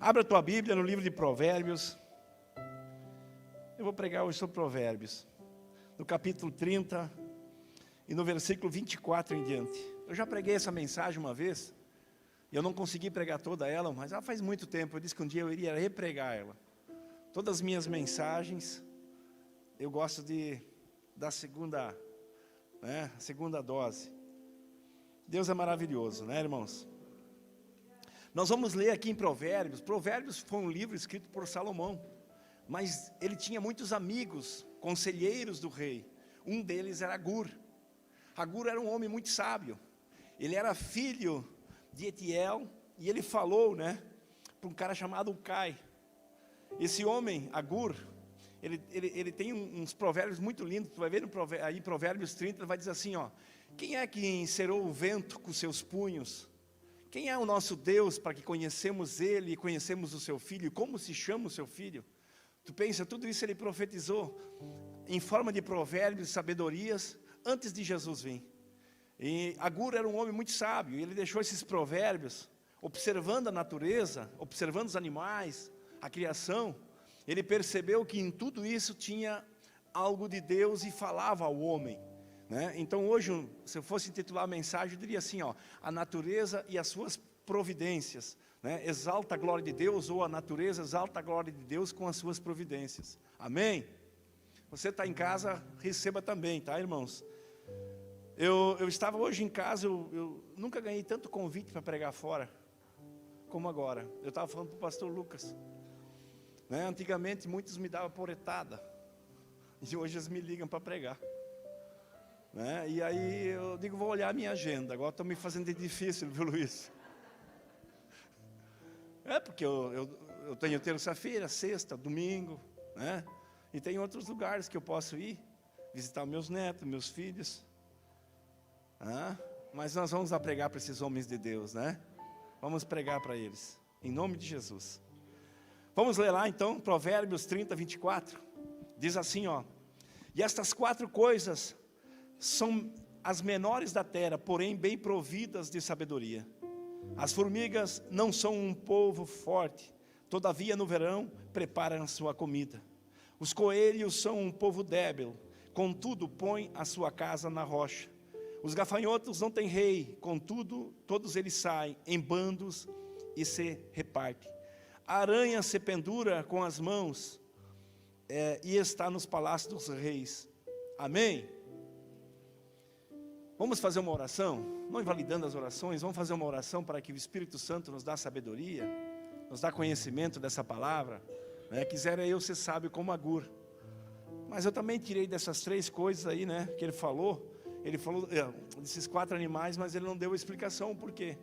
Abra a tua Bíblia no livro de Provérbios. Eu vou pregar hoje sobre Provérbios, no capítulo 30 e no versículo 24 em diante. Eu já preguei essa mensagem uma vez, e eu não consegui pregar toda ela, mas ela faz muito tempo. Eu disse que um dia eu iria repregar ela. Todas as minhas mensagens, eu gosto de dar segunda dose. Deus é maravilhoso, né, irmãos? Nós vamos ler aqui em Provérbios. Provérbios foi um livro escrito por Salomão, mas ele tinha muitos amigos, conselheiros do rei. Um deles era Agur. Agur era um homem muito sábio. Ele era filho de Etiel, e ele falou, para um cara chamado Ucai. Esse homem, Agur, ele tem uns provérbios muito lindos. Tu vai ver aí Provérbios 30, ele vai dizer assim, quem é que encerou o vento com seus punhos? Quem é o nosso Deus para que conhecemos Ele e conhecemos o seu Filho? Como se chama o seu Filho? Tu pensa, tudo isso ele profetizou em forma de provérbios e sabedorias antes de Jesus vir. E Agur era um homem muito sábio, e ele deixou esses provérbios, observando a natureza, observando os animais, a criação. Ele percebeu que em tudo isso tinha algo de Deus e falava ao homem. Então hoje, se eu fosse intitular a mensagem, eu diria assim, a natureza e as suas providências, exalta a glória de Deus, ou a natureza exalta a glória de Deus com as suas providências, amém? Você está em casa, receba também, tá, irmãos? Eu estava hoje em casa, eu nunca ganhei tanto convite para pregar fora, como agora. Eu estava falando para o pastor Lucas, antigamente muitos me davam poretada, e hoje eles me ligam para pregar. E aí eu digo, vou olhar a minha agenda. Agora estou me fazendo de difícil, viu, Luiz? Porque eu tenho terça-feira, sexta, domingo, e tem outros lugares que eu posso ir, visitar meus netos, meus filhos. Mas nós vamos lá pregar para esses homens de Deus, Vamos pregar para eles, em nome de Jesus. Vamos ler lá então, Provérbios 30, 24. Diz assim, e estas 4 coisas são as menores da terra, porém bem providas de sabedoria. As formigas não são um povo forte, todavia no verão preparam a sua comida. Os coelhos são um povo débil, contudo põem a sua casa na rocha. Os gafanhotos não têm rei, contudo todos eles saem em bandos e se repartem. A aranha se pendura com as mãos e está nos palácios dos reis. Amém? Vamos fazer uma oração? Não invalidando as orações, vamos fazer uma oração para que o Espírito Santo nos dê sabedoria, nos dê conhecimento dessa palavra. Quisera eu ser sábio como Agur. Mas eu também tirei dessas 3 coisas aí, que ele falou desses 4 animais, mas ele não deu explicação o porquê.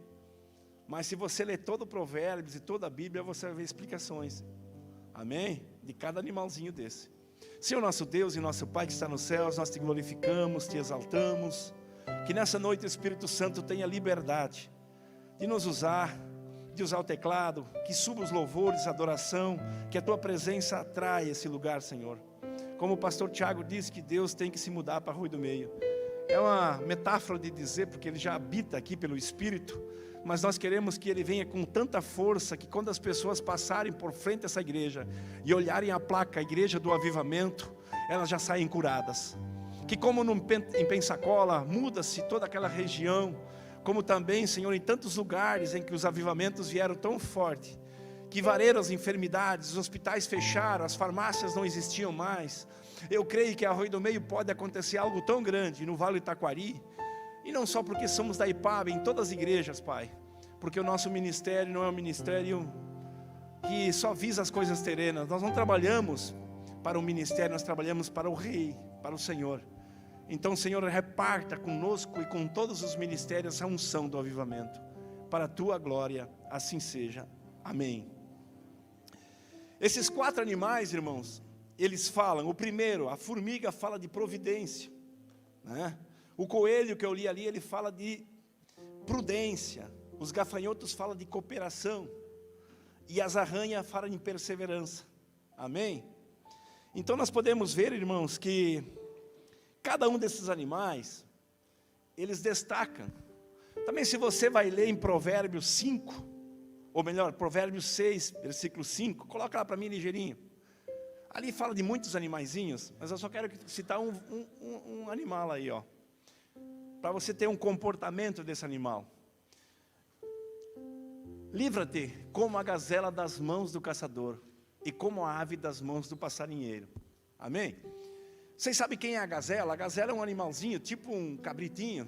Mas se você ler todo o Provérbios e toda a Bíblia, você vai ver explicações. Amém? De cada animalzinho desse. Senhor nosso Deus e nosso Pai que está nos céus, nós te glorificamos, te exaltamos. Que nessa noite o Espírito Santo tenha liberdade de nos usar, de usar o teclado, que suba os louvores, a adoração, que a tua presença atrai esse lugar, Senhor. Como o pastor Tiago disse, que Deus tem que se mudar para a Rua do Meio. É uma metáfora de dizer, porque Ele já habita aqui pelo Espírito, mas nós queremos que Ele venha com tanta força, que quando as pessoas passarem por frente a essa igreja, e olharem a placa, a Igreja do Avivamento, elas já saem curadas. Que como em Pensacola, muda-se toda aquela região, como também, Senhor, em tantos lugares em que os avivamentos vieram tão forte, que vareram as enfermidades, os hospitais fecharam, as farmácias não existiam mais. Eu creio que a Rua do Meio pode acontecer algo tão grande no Vale do Itaquari, e não só porque somos da IPAB, em todas as igrejas, Pai, porque o nosso ministério não é um ministério que só visa as coisas terrenas. Nós não trabalhamos para o ministério, nós trabalhamos para o Rei, para o Senhor. Então, Senhor, reparta conosco e com todos os ministérios a unção do avivamento, para a tua glória, assim seja. Amém. Esses 4 animais, irmãos, eles falam, o primeiro, a formiga fala de providência, O coelho que eu li ali, ele fala de prudência. Os gafanhotos falam de cooperação, e as aranhas falam de perseverança. Amém? Então nós podemos ver, irmãos, que cada um desses animais, eles destacam. Também se você vai ler em Provérbios 5, ou melhor, Provérbios 6, versículo 5, coloca lá para mim ligeirinho. Ali fala de muitos animaizinhos, mas eu só quero citar um animal aí, ó, para você ter um comportamento desse animal. Livra-te como a gazela das mãos do caçador, e como a ave das mãos do passarinheiro. Amém? Vocês sabem quem é a gazela? A gazela é um animalzinho, tipo um cabritinho,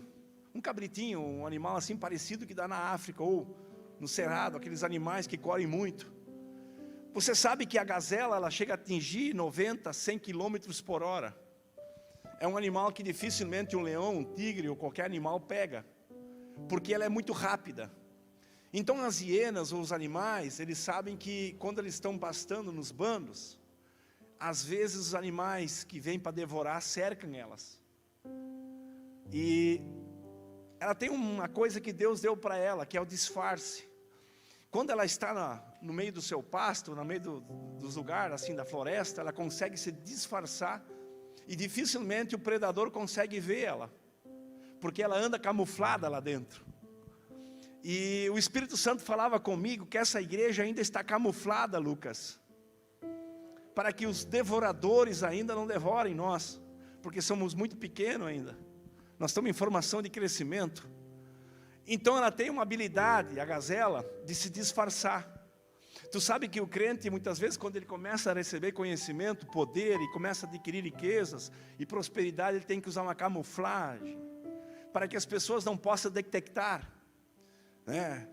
um animal assim parecido que dá na África, ou no cerrado, aqueles animais que correm muito. Você sabe que a gazela, ela chega a atingir 90, 100 km por hora. É um animal que dificilmente um leão, um tigre ou qualquer animal pega, porque ela é muito rápida. Então as hienas ou os animais, eles sabem que quando eles estão pastando nos bandos, às vezes os animais que vêm para devorar cercam elas. E ela tem uma coisa que Deus deu para ela, que é o disfarce. Quando ela está no meio do seu pasto, no meio dos lugares, assim, da floresta, ela consegue se disfarçar, e dificilmente o predador consegue ver ela, porque ela anda camuflada lá dentro. E o Espírito Santo falava comigo que essa igreja ainda está camuflada, Lucas, para que os devoradores ainda não devorem nós, porque somos muito pequenos ainda, nós estamos em formação de crescimento. Então ela tem uma habilidade, a gazela, de se disfarçar. Tu sabe que o crente, muitas vezes, quando ele começa a receber conhecimento, poder, e começa a adquirir riquezas e prosperidade, ele tem que usar uma camuflagem, para que as pessoas não possam detectar.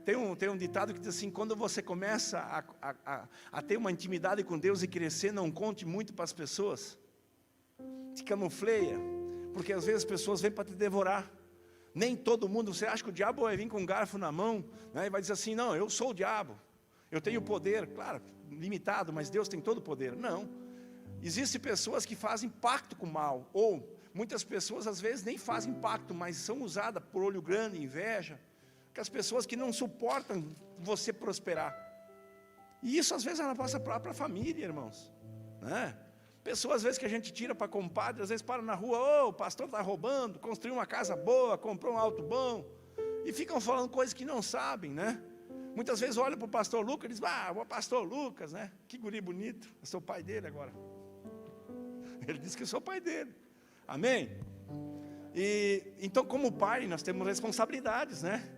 Tem um ditado que diz assim: quando você começa a ter uma intimidade com Deus e crescer, não conte muito para as pessoas, te camufleia, porque às vezes as pessoas vêm para te devorar. Nem todo mundo, você acha que o diabo vai vir com um garfo na mão, né, e vai dizer assim: não, eu sou o diabo, eu tenho poder, claro, limitado, mas Deus tem todo o poder. Não, existem pessoas que fazem pacto com o mal, ou muitas pessoas às vezes nem fazem pacto, mas são usadas por olho grande, inveja, que as pessoas que não suportam você prosperar. E isso às vezes é na nossa própria família, irmãos, né? Pessoas às vezes que a gente tira para compadre, às vezes para na rua: o pastor está roubando, construiu uma casa boa, comprou um auto bom, e ficam falando coisas que não sabem, né? Muitas vezes olham para o pastor Lucas e dizem: o pastor Lucas, né? Que guri bonito, eu sou o pai dele agora. Ele disse que eu sou o pai dele. Amém? E então, como pai, nós temos responsabilidades, né?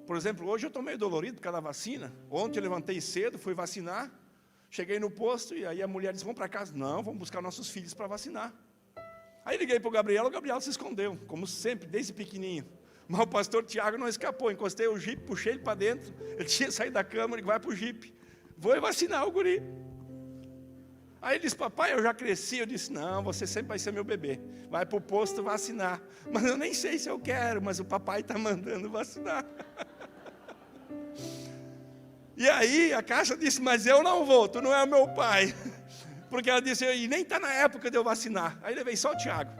Por exemplo, hoje eu estou meio dolorido por causa da vacina. Ontem eu levantei cedo, fui vacinar. Cheguei no posto e aí a mulher disse: vamos para casa. Não, vamos buscar nossos filhos para vacinar. Aí liguei para o Gabriel se escondeu, como sempre, desde pequenininho. Mas o pastor Tiago não escapou, encostei o jipe, puxei ele para dentro, ele tinha saído da cama, ele vai para o jipe. Vou vacinar o guri. Aí ele disse: papai, eu já cresci. Eu disse: não, você sempre vai ser meu bebê, vai para o posto vacinar. Mas eu nem sei se eu quero, mas o papai está mandando vacinar. E aí a Caixa disse: mas eu não vou, tu não é o meu pai. Porque ela disse: e nem está na época de eu vacinar. Aí levei só o Tiago.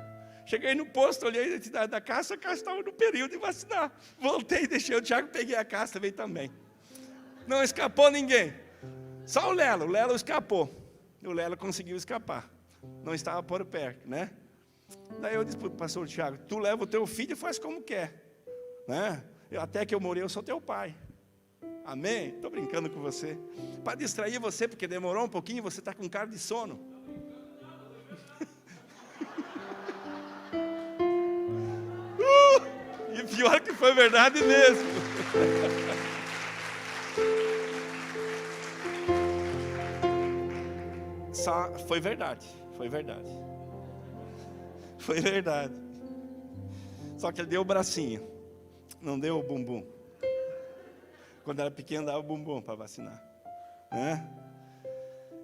Cheguei no posto, olhei da Caixa, a Caixa estava no período de vacinar. Voltei, deixei o Tiago, peguei a Caixa, veio também. Não escapou ninguém. Só o Lelo escapou. O Lelo conseguiu escapar. Não estava por perto, né? Daí eu disse para o pastor Tiago: tu leva o teu filho e faz como quer, né? Até que eu morei, eu sou teu pai. Amém? Estou brincando com você, para distrair você, porque demorou um pouquinho, você está com cara de sono. E pior que foi verdade mesmo. Foi verdade. Foi verdade. Só que ele deu o bracinho, não deu o bumbum. Quando era pequeno, dava o bumbum para vacinar, né?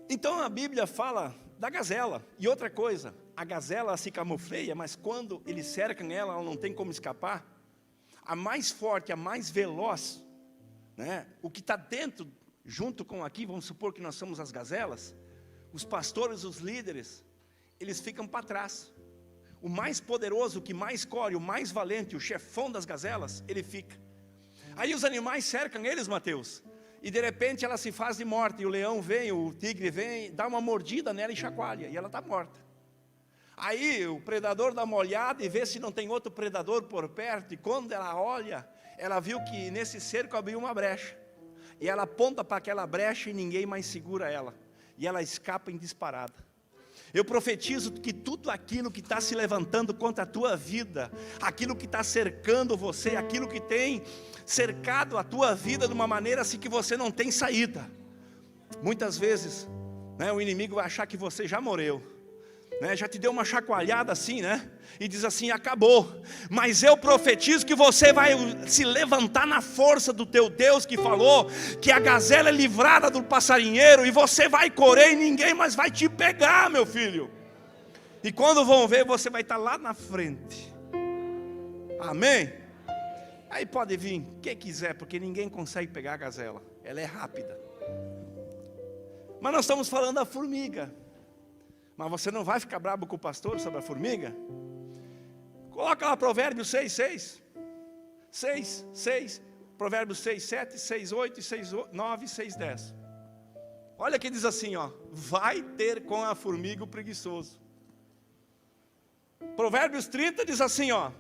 Então a Bíblia fala da gazela. E outra coisa, a gazela se camufleia, mas quando eles cercam ela, ela não tem como escapar. A mais forte, a mais veloz, né? O que está dentro, junto com aqui, vamos supor que nós somos as gazelas, os pastores, os líderes, eles ficam para trás. O mais poderoso, o que mais corre, o mais valente, o chefão das gazelas, ele fica. Aí os animais cercam eles, Mateus, e de repente ela se faz de morta, e o leão vem, o tigre vem, dá uma mordida nela e chacoalha, e ela está morta. Aí o predador dá uma olhada e vê se não tem outro predador por perto, e quando ela olha, ela viu que nesse cerco abriu uma brecha. e ela aponta para aquela brecha e ninguém mais segura ela, e ela escapa em disparada. Eu profetizo que tudo aquilo que está se levantando contra a tua vida, aquilo que está cercando você, aquilo que tem cercado a tua vida de uma maneira assim que você não tem saída. Muitas vezes, né, o inimigo vai achar que você já morreu, né, já te deu uma chacoalhada assim, né, e diz assim, acabou. Mas eu profetizo que você vai se levantar na força do teu Deus, que falou que a gazela é livrada do passarinheiro, e você vai correr e ninguém mais vai te pegar, meu filho. E quando vão ver, você vai estar lá na frente. Amém? Aí pode vir quem quiser, porque ninguém consegue pegar a gazela, ela é rápida. Mas nós estamos falando da formiga. Mas você não vai ficar bravo com o pastor sobre a formiga? Coloca lá Provérbios 6, 6. 6, 6. Provérbios 6, 7, 6, 8, 6, 9, 6, 10. Olha que diz assim, ó. Vai ter com a formiga o preguiçoso. Provérbios 30 diz assim, ó.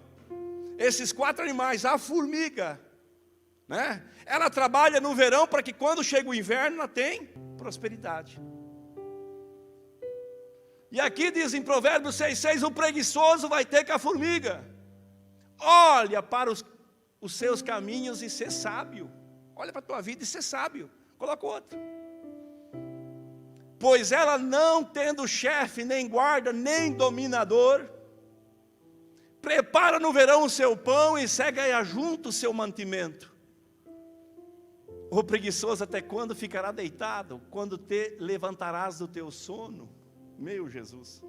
Esses 4 animais, a formiga, né? Ela trabalha no verão para que quando chega o inverno ela tem prosperidade. E aqui diz em Provérbios 6,6, o preguiçoso vai ter com a formiga. Olha para os seus caminhos e ser sábio. Olha para a tua vida e ser sábio. Coloca outro. Pois ela não tendo chefe, nem guarda, nem dominador, prepara no verão o seu pão e segue junto o seu mantimento. O preguiçoso até quando ficará deitado? Quando te levantarás do teu sono? Meu Jesus.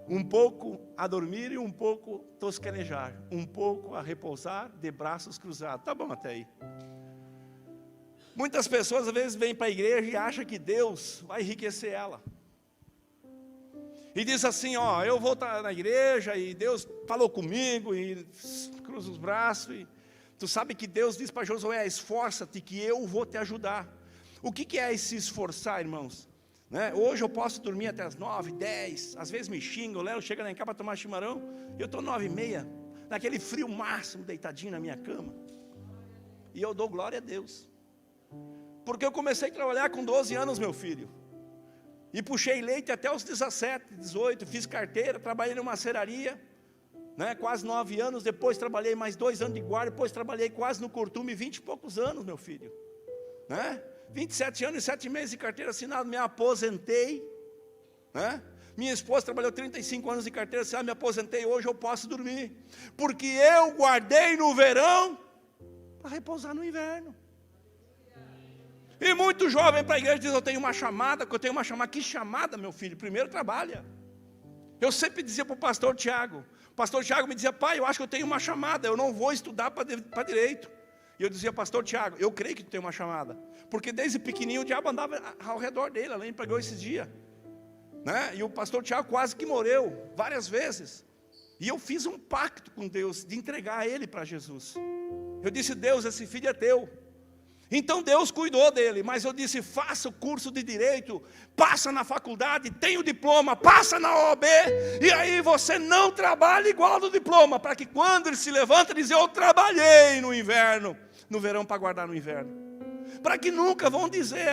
Um pouco a dormir e um pouco tosquenejar. Um pouco a repousar de braços cruzados. Tá bom até aí. Muitas pessoas às vezes vêm para a igreja e acham que Deus vai enriquecer ela. E diz assim, ó, eu vou estar na igreja e Deus falou comigo e cruza os braços. E tu sabe que Deus diz para Josué, esforça-te que eu vou te ajudar. O que é se esforçar, irmãos? Né? Hoje eu posso dormir até as 9, 10, às vezes me xingo, o Léo chega lá em casa para tomar chimarrão, eu estou 9h30, naquele frio máximo, deitadinho na minha cama, e eu dou glória a Deus, porque eu comecei a trabalhar com 12 anos, meu filho, e puxei leite até os 17, 18, fiz carteira, trabalhei numa serraria, né? Quase 9 anos, depois trabalhei mais 2 anos de guarda, depois trabalhei quase no Curtume, 20 e poucos anos, meu filho, né? 27 anos e 7 meses de carteira assinada, me aposentei, né? Minha esposa trabalhou 35 anos de carteira assinada, me aposentei, hoje eu posso dormir, porque eu guardei no verão, para repousar no inverno. E muito jovem para a igreja diz, eu tenho uma chamada, que chamada, meu filho? Primeiro trabalha. Eu sempre dizia para o pastor Tiago me dizia, pai, eu acho que eu tenho uma chamada, eu não vou estudar para direito. E eu dizia, pastor Tiago, eu creio que tu tem uma chamada. Porque desde pequenininho o diabo andava ao redor dele, além de pregou esses dias. Né? E o pastor Tiago quase que morreu, várias vezes. E eu fiz um pacto com Deus, de entregar ele para Jesus. Eu disse, Deus, esse filho é teu. Então Deus cuidou dele, mas eu disse, faça o curso de direito, passa na faculdade, tem o diploma, passa na OAB, e aí você não trabalha igual do diploma, para que quando ele se levanta, ele diz, eu trabalhei no inverno, no verão para guardar no inverno. Para que nunca vão dizer,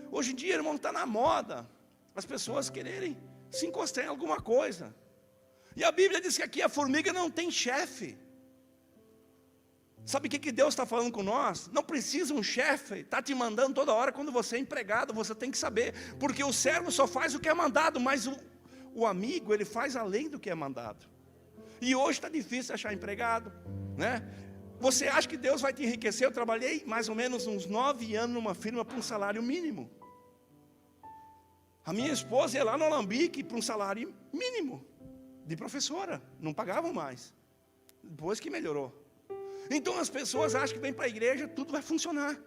hoje em dia, irmão, está na moda, as pessoas quererem se encostar em alguma coisa. E a Bíblia diz que aqui a formiga não tem chefe. Sabe o que Deus está falando com nós? Não precisa um chefe, está te mandando toda hora quando você é empregado, você tem que saber, porque o servo só faz o que é mandado, mas o amigo, ele faz além do que é mandado. E hoje está difícil achar empregado, né? Você acha que Deus vai te enriquecer? Eu trabalhei mais ou menos uns 9 anos numa firma para um salário mínimo. A minha esposa ia lá no Alambique para um salário mínimo, de professora, não pagavam mais, depois que melhorou. Então as pessoas acham que vem para a igreja, tudo vai funcionar.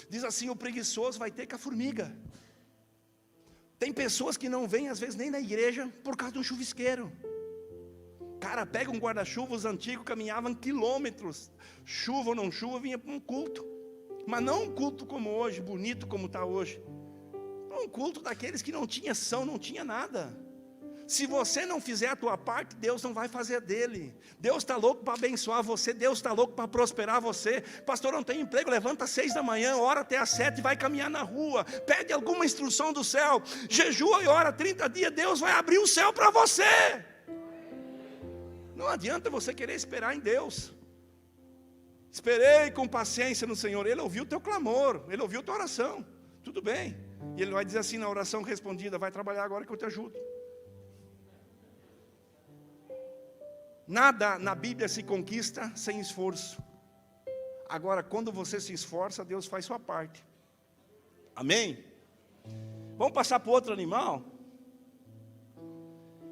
Diz assim, o preguiçoso vai ter com a formiga. Tem pessoas que não vêm às vezes nem na igreja por causa de um chuvisqueiro. Cara, pega um guarda-chuva, os antigos caminhavam quilômetros, chuva ou não chuva, vinha para um culto. Mas não um culto como hoje, bonito como está hoje. Um culto daqueles que não tinha ação, não tinha nada. Se você não fizer a tua parte, Deus não vai fazer dele. Deus está louco para abençoar você, Deus está louco para prosperar você. Pastor, não tem emprego, levanta às 6 da manhã, ora até às 7, vai caminhar na rua, pede alguma instrução do céu, jejua e ora 30 dias, Deus vai abrir o céu para você. Não adianta você querer esperar em Deus. Esperei com paciência no Senhor, Ele ouviu o teu clamor, Ele ouviu a tua oração, tudo bem. E Ele vai dizer assim na oração respondida, vai trabalhar agora que eu te ajudo. Nada na Bíblia se conquista sem esforço. Agora, quando você se esforça, Deus faz sua parte. Amém? Vamos passar para o outro animal?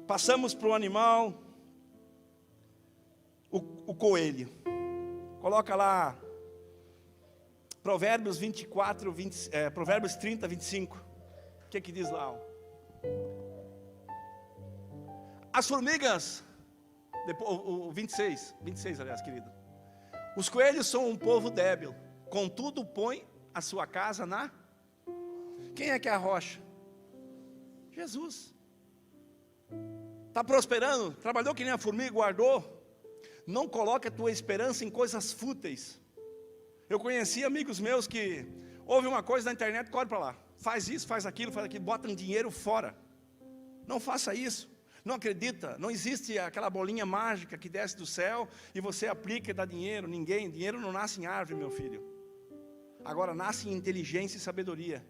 Passamos para o animal, o coelho. Coloca lá, Provérbios 24, Provérbios 30, 25. O que diz lá? As formigas... o 26, aliás, querido. Os coelhos são um povo débil, contudo põe a sua casa na... Quem é que é a rocha? Jesus. Está prosperando, trabalhou que nem a formiga, guardou. Não coloque a tua esperança em coisas fúteis. Eu conheci amigos meus que ouvem uma coisa na internet, corre para lá. Faz isso, faz aquilo, botam dinheiro fora. Não faça isso. Não acredita, não existe aquela bolinha mágica que desce do céu e você aplica e dá dinheiro. Ninguém, dinheiro não nasce em árvore, meu filho. Agora nasce em inteligência e sabedoria.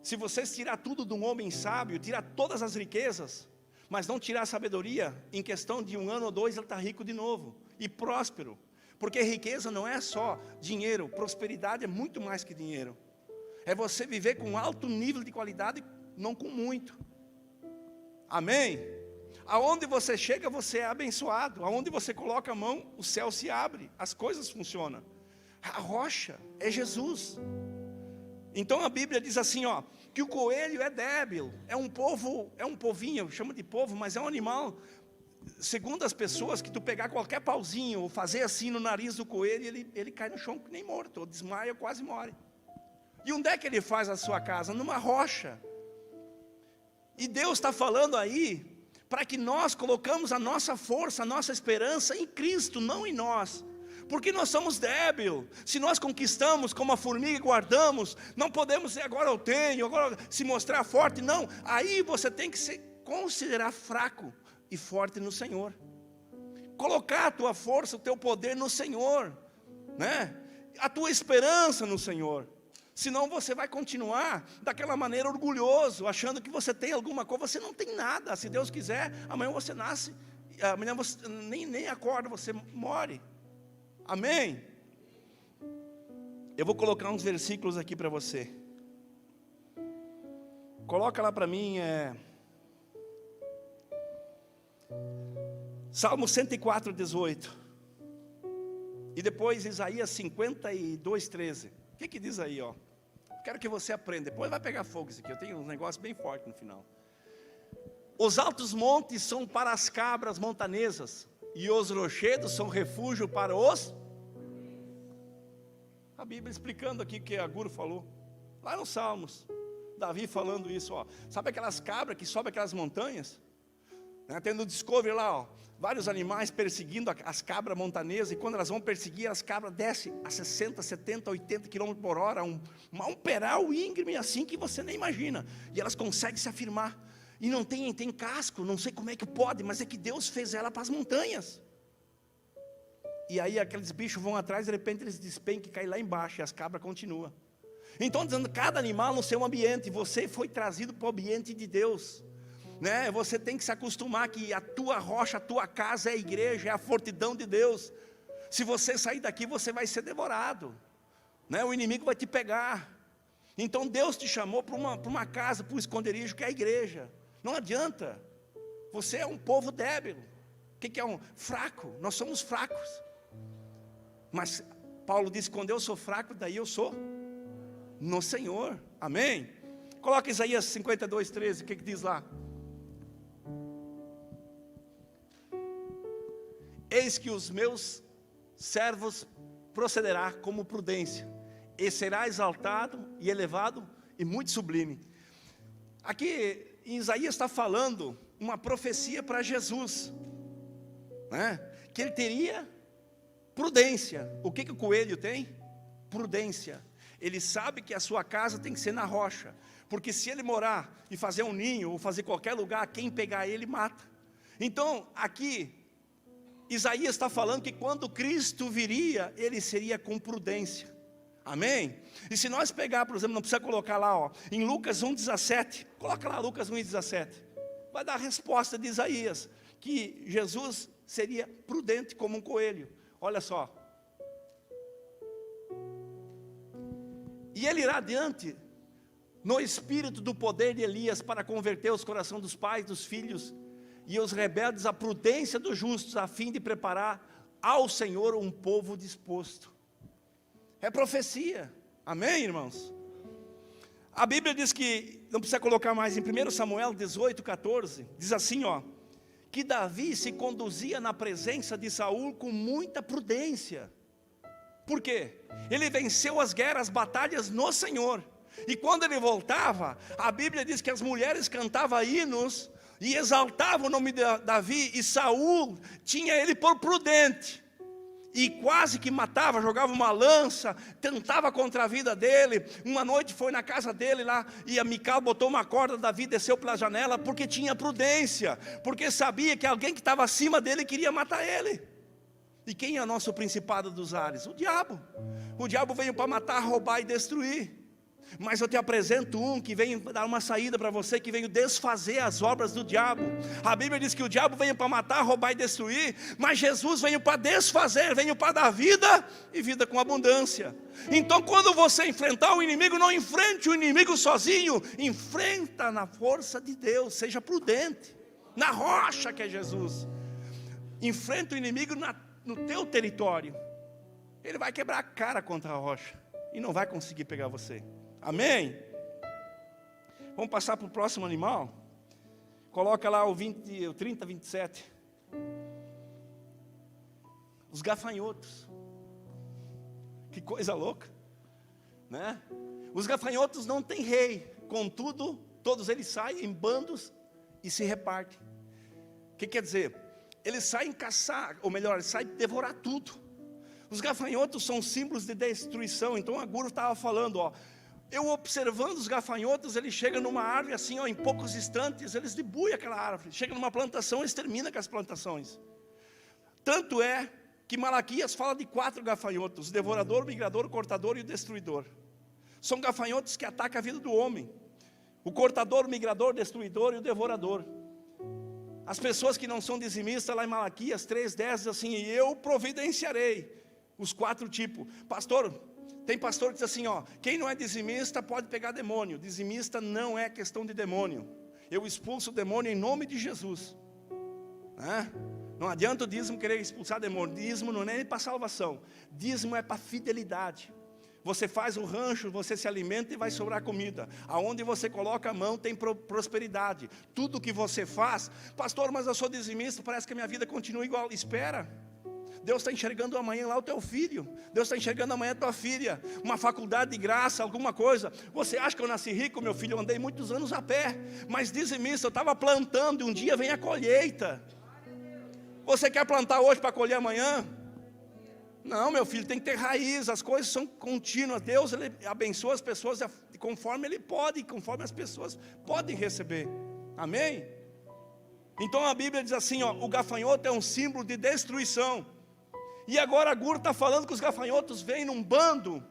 Se você tirar tudo de um homem sábio, tirar todas as riquezas, mas não tirar a sabedoria, em questão de 1 ano ou 2 ele está rico de novo e próspero. Porque riqueza não é só dinheiro, prosperidade é muito mais que dinheiro. É você viver com alto nível de qualidade, não com muito. Amém? Aonde você chega, você é abençoado. Aonde você coloca a mão, o céu se abre, as coisas funcionam. A rocha é Jesus. Então a Bíblia diz assim, ó, que o coelho é débil, é um povinho, chama de povo, mas é um animal, segundo as pessoas, que tu pegar qualquer pauzinho, ou fazer assim no nariz do coelho, ele cai no chão nem morto, ou desmaia, ou quase morre. E onde é que ele faz a sua casa? Numa rocha. E Deus está falando aí, para que nós colocamos a nossa força, a nossa esperança em Cristo, não em nós. Porque nós somos débeis. Se nós conquistamos como a formiga e guardamos, não podemos dizer agora eu tenho, agora se mostrar forte. Não, aí você tem que se considerar fraco e forte no Senhor. Colocar a tua força, o teu poder no Senhor, né? A tua esperança no Senhor. Senão você vai continuar daquela maneira orgulhoso, achando que você tem alguma coisa. Você não tem nada. Se Deus quiser, amanhã você nasce, amanhã você nem acorda, você morre. Amém? Eu vou colocar uns versículos aqui para você. Coloca lá para mim, Salmo 104, 18. E depois Isaías 52, 13. O que diz aí, ó? Quero que você aprenda, depois vai pegar fogo isso aqui, eu tenho um negócio bem forte no final. Os altos montes são para as cabras montanesas, e os rochedos são refúgio para os... A Bíblia explicando aqui o que Agur falou, lá nos Salmos, Davi falando isso, ó. Sabe aquelas cabras que sobem aquelas montanhas? Tendo Discovery lá, ó, vários animais perseguindo as cabras montanesas, e quando elas vão perseguir, as cabras descem a 60, 70, 80 km por hora, um peral íngreme assim que você nem imagina, e elas conseguem se afirmar, e não tem casco, não sei como é que pode, mas é que Deus fez ela para as montanhas, e aí aqueles bichos vão atrás, de repente eles despencam e caem lá embaixo, e as cabras continuam. Então dizendo, cada animal no seu ambiente, você foi trazido para o ambiente de Deus, né? Você tem que se acostumar que a tua rocha, a tua casa é a igreja, é a fortidão de Deus. Se você sair daqui, você vai ser devorado, né? O inimigo vai te pegar. Então Deus te chamou para uma casa, para um esconderijo que é a igreja. Não adianta, você é um povo débil. O que é um fraco? Nós somos fracos. Mas Paulo disse, quando eu sou fraco, daí eu sou no Senhor. Amém? Coloca Isaías 52, 13, o que diz lá? Eis que os meus servos procederá como prudência, e será exaltado e elevado e muito sublime. Aqui em Isaías está falando uma profecia para Jesus, né? Que ele teria prudência. O que o coelho tem? Prudência. Ele sabe que a sua casa tem que ser na rocha, porque se ele morar e fazer um ninho, ou fazer qualquer lugar, quem pegar ele mata. Então, aqui, Isaías está falando que quando Cristo viria, ele seria com prudência. Amém? E se nós pegar, por exemplo, não precisa colocar lá, ó, em Lucas 1,17, coloca lá Lucas 1,17, vai dar a resposta de Isaías, que Jesus seria prudente como um coelho. Olha só. E ele irá adiante, no espírito do poder de Elias, para converter os corações dos pais, dos filhos, e os rebeldes à prudência dos justos, a fim de preparar ao Senhor um povo disposto. É profecia, amém, irmãos? A Bíblia diz que, não precisa colocar mais, em 1 Samuel 18, 14, diz assim, ó, que Davi se conduzia na presença de Saul com muita prudência. Por quê? Ele venceu as guerras, as batalhas no Senhor, e quando ele voltava, a Bíblia diz que as mulheres cantavam hinos, e exaltavam o nome de Davi, e Saul tinha ele por prudente, e quase que matava, jogava uma lança, tentava contra a vida dele. Uma noite foi na casa dele lá, e a Mical botou uma corda, Davi desceu pela janela, porque tinha prudência, porque sabia que alguém que estava acima dele queria matar ele. E quem é o nosso principado dos ares? O diabo. O diabo veio para matar, roubar e destruir. Mas eu te apresento um que veio dar uma saída para você, que veio desfazer as obras do diabo. A Bíblia diz que o diabo veio para matar, roubar e destruir, mas Jesus veio para desfazer, veio para dar vida e vida com abundância. Então quando você enfrentar o inimigo, não enfrente o inimigo sozinho, enfrenta na força de Deus, seja prudente, na rocha que é Jesus. Enfrenta o inimigo no teu território, ele vai quebrar a cara contra a rocha, e não vai conseguir pegar você. Amém? Vamos passar para o próximo animal. Coloca lá o 30, 27. Os gafanhotos. Que coisa louca, né? Os gafanhotos não têm rei, contudo, todos eles saem em bandos e se repartem. O que quer dizer? Eles saem caçar, ou melhor, eles saem devorar tudo. Os gafanhotos são símbolos de destruição. Então a Guru estava falando, ó, eu observando os gafanhotos, ele chega numa árvore assim, ó, em poucos instantes, eles debuem aquela árvore. Chega numa plantação, eles terminam com as plantações. Tanto é que Malaquias fala de 4 gafanhotos: o devorador, o migrador, o cortador e o destruidor. São gafanhotos que atacam a vida do homem: o cortador, o migrador, o destruidor e o devorador. As pessoas que não são dizimistas, lá em Malaquias 3:10 diz assim: e eu providenciarei os 4 tipos. Pastor, tem pastor que diz assim, ó, quem não é dizimista pode pegar demônio. Dizimista não é questão de demônio. Eu expulso o demônio em nome de Jesus, né? Não adianta o dízimo querer expulsar demônio. Dízimo não é nem para salvação, dízimo é para fidelidade. Você faz o rancho, você se alimenta e vai sobrar comida. Aonde você coloca a mão tem prosperidade. Tudo que você faz, pastor, mas eu sou dizimista, parece que a minha vida continua igual. Espera, Deus está enxergando amanhã lá o teu filho. Deus está enxergando amanhã a tua filha. Uma faculdade de graça, alguma coisa. Você acha que eu nasci rico, meu filho? Eu andei muitos anos a pé, mas dizimista, eu estava plantando, e um dia vem a colheita. Você quer plantar hoje para colher amanhã? Não, meu filho, tem que ter raiz. As coisas são contínuas. Deus, ele abençoa as pessoas conforme Ele pode, conforme as pessoas podem receber. Amém? Então a Bíblia diz assim, ó, o gafanhoto é um símbolo de destruição. E agora a Guru está falando que os gafanhotos vêm num bando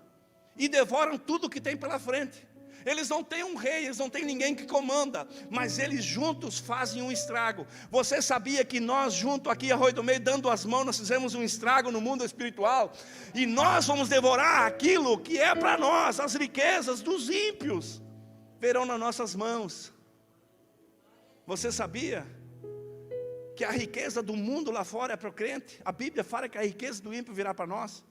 e devoram tudo que tem pela frente. Eles não têm um rei, eles não têm ninguém que comanda, mas eles juntos fazem um estrago. Você sabia que nós juntos aqui, Arroio do Meio, dando as mãos, nós fizemos um estrago no mundo espiritual? E nós vamos devorar aquilo que é para nós, as riquezas dos ímpios verão nas nossas mãos. Você sabia que a riqueza do mundo lá fora é para o crente? A Bíblia fala que a riqueza do ímpio virá para nós.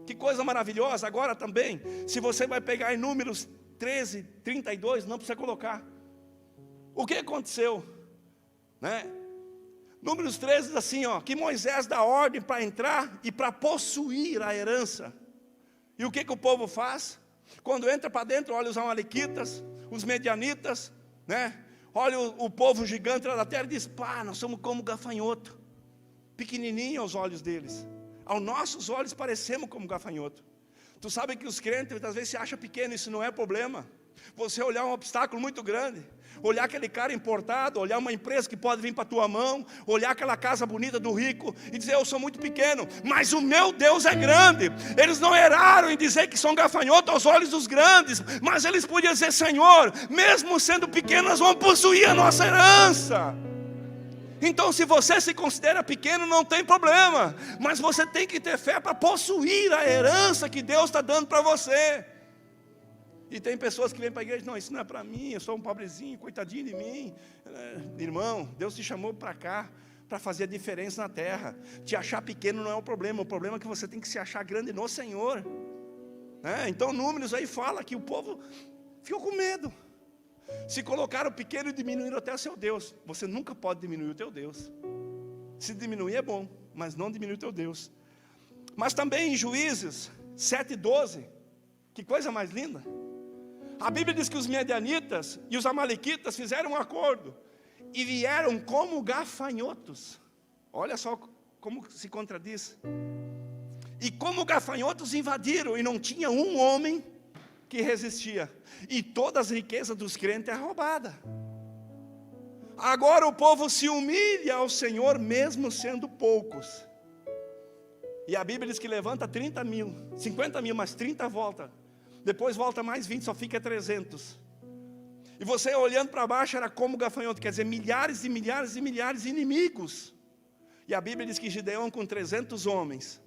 Que coisa maravilhosa. Agora também, se você vai pegar em Números 13, 32, não precisa colocar. O que aconteceu? Né? Números 13 diz assim, ó, que Moisés dá ordem para entrar e para possuir a herança. E o que o povo faz? Quando entra para dentro, olha os amalequitas, os medianitas, né? olha o povo gigante lá da terra e diz: pá, nós somos como gafanhoto, pequenininho aos olhos deles. Aos nossos olhos parecemos como gafanhoto. Tu sabe que os crentes muitas vezes se acham pequeno, isso não é problema. Você olhar um obstáculo muito grande, olhar aquele cara importado, olhar uma empresa que pode vir para a tua mão, olhar aquela casa bonita do rico e dizer: eu sou muito pequeno, mas o meu Deus é grande. Eles não erraram em dizer que são gafanhotos aos olhos dos grandes, mas eles podiam dizer: Senhor, mesmo sendo pequenos, nós vamos possuir a nossa herança. Então, se você se considera pequeno, não tem problema, mas você tem que ter fé para possuir a herança que Deus está dando para você. E tem pessoas que vêm para a igreja: não, isso não é para mim, eu sou um pobrezinho, coitadinho de mim. Irmão, Deus te chamou para cá, para fazer a diferença na terra. Te achar pequeno não é o problema é que você tem que se achar grande no Senhor. Então Números aí fala que o povo ficou com medo. Se colocaram pequeno e diminuíram até o seu Deus. Você nunca pode diminuir o teu Deus. Se diminuir é bom, mas não diminuir o teu Deus. Mas também em Juízes 7:12, que coisa mais linda. A Bíblia diz que os medianitas e os amalequitas fizeram um acordo e vieram como gafanhotos. Olha só como se contradiz. E como gafanhotos invadiram, e não tinha um homem que resistia. E todas as riquezas dos crentes é roubada. Agora o povo se humilha ao Senhor, mesmo sendo poucos. E a Bíblia diz que levanta 30 mil, 50 mil, mas 30 volta. Depois volta mais 20, só fica 300. E você olhando para baixo era como gafanhoto, quer dizer, milhares e milhares e milhares de inimigos. E a Bíblia diz que Gideão, com 300 homens,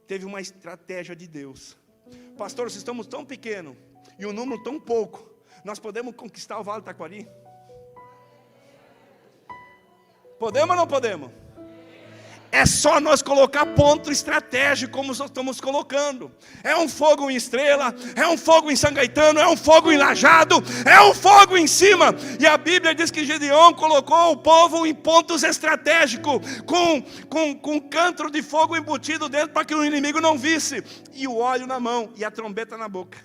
teve uma estratégia de Deus. Pastor, se estamos tão pequenos e o número tão pouco, nós podemos conquistar o Vale do Taquari? Podemos ou não podemos? É só nós colocar ponto estratégico, como nós estamos colocando. É um fogo em Estrela, é um fogo em São Gaetano, é um fogo em Lajado, é um fogo em cima. E a Bíblia diz que Gideão colocou o povo em pontos estratégicos, com cântaro de fogo embutido dentro, para que o inimigo não visse, e o óleo na mão, e a trombeta na boca.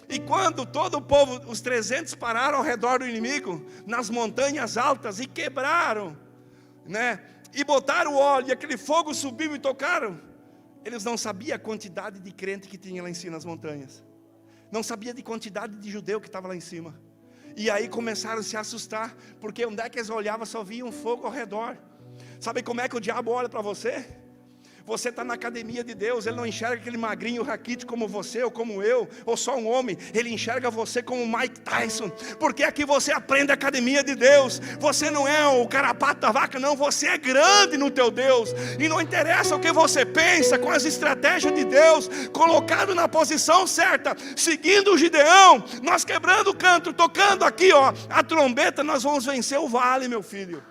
E quando todo o povo, os 300 pararam ao redor do inimigo, nas montanhas altas, e quebraram, e botaram o óleo, e aquele fogo subiu e tocaram. Eles não sabiam a quantidade de crente que tinha lá em cima nas montanhas. Não sabia de quantidade de judeu que estava lá em cima. E aí começaram a se assustar, porque onde é que eles olhavam só viam fogo ao redor. Sabe como é que o diabo olha para você? Você está na academia de Deus, ele não enxerga aquele magrinho raquítico como você ou como eu, ou só um homem. Ele enxerga você como Mike Tyson, porque aqui você aprende a academia de Deus. Você não é o carapato da vaca, não, você é grande no teu Deus. E não interessa o que você pensa, com as estratégias de Deus, colocado na posição certa, seguindo o Gideão, nós quebrando o canto, tocando aqui a trombeta, nós vamos vencer o vale, meu filho.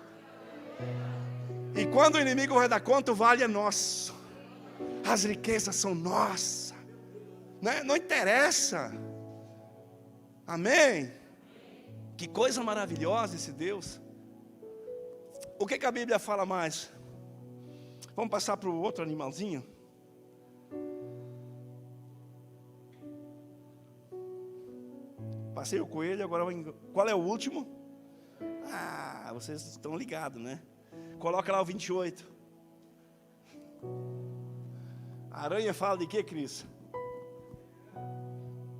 E quando o inimigo vai dar conta, o vale é nosso. As riquezas são nossas. Não interessa. Amém? Que coisa maravilhosa esse Deus. O que a Bíblia fala mais? Vamos passar para o outro animalzinho? Passei o coelho, agora qual é o último? Vocês estão ligados, né? Coloca lá o 28. A aranha fala de quê, Cris?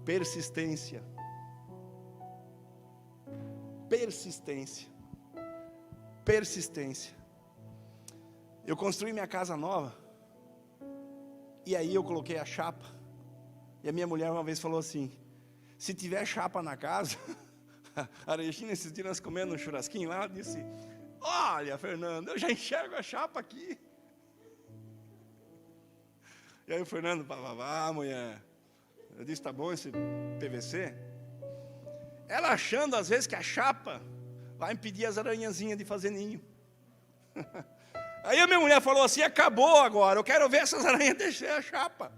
Persistência. Persistência. Persistência. Eu construí minha casa nova, e aí eu coloquei a chapa, e a minha mulher uma vez falou assim: se tiver chapa na casa, a Regina, esses dias nós comendo um churrasquinho lá, disse: olha, Fernando, eu já enxergo a chapa aqui. E aí o Fernando, mulher. Eu disse: tá bom esse PVC? Ela achando às vezes que a chapa vai impedir as aranhazinhas de fazer ninho. Aí a minha mulher falou assim: acabou agora, eu quero ver essas aranhas descer a chapa.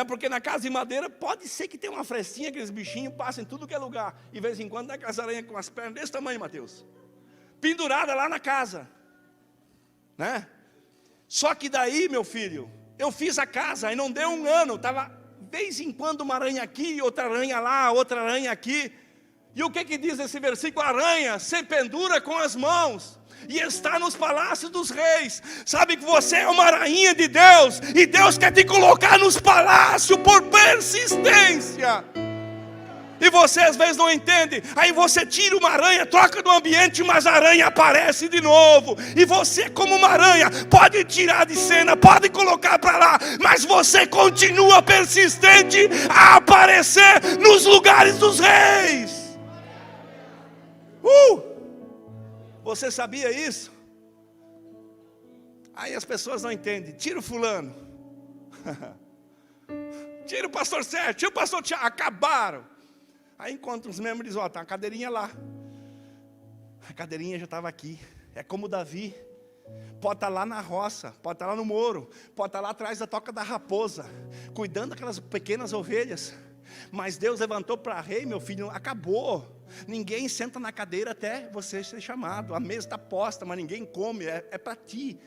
Porque na casa de madeira pode ser que tenha uma frestinha, aqueles bichinhos passam em tudo que é lugar. E de vez em quando dá aquelas aranhas com as pernas desse tamanho, Mateus, pendurada lá na casa, Só que daí, meu filho, eu fiz a casa e não deu um ano, estava de vez em quando uma aranha aqui, outra aranha lá, outra aranha aqui. E o que diz esse versículo? A aranha se pendura com as mãos e está nos palácios dos reis. Sabe que você é uma rainha de Deus, e Deus quer te colocar nos palácios por persistência. E você às vezes não entende. Aí você tira uma aranha, troca do ambiente, mas a aranha aparece de novo. E você, como uma aranha, pode tirar de cena, pode colocar para lá, mas você continua persistente a aparecer nos lugares dos reis. Você sabia isso? Aí as pessoas não entendem. Tira o fulano, tira o pastor Sérgio, tira o pastor Tiago, acabaram. Aí encontra uns membros e diz: ó, tá uma cadeirinha lá. A cadeirinha já estava aqui. É como Davi. Pode estar lá na roça, pode estar lá no moro, pode estar lá atrás da toca da raposa, cuidando daquelas pequenas ovelhas. Mas Deus levantou para rei, meu filho, acabou. Ninguém senta na cadeira até você ser chamado. A mesa está posta, mas ninguém come, é para ti.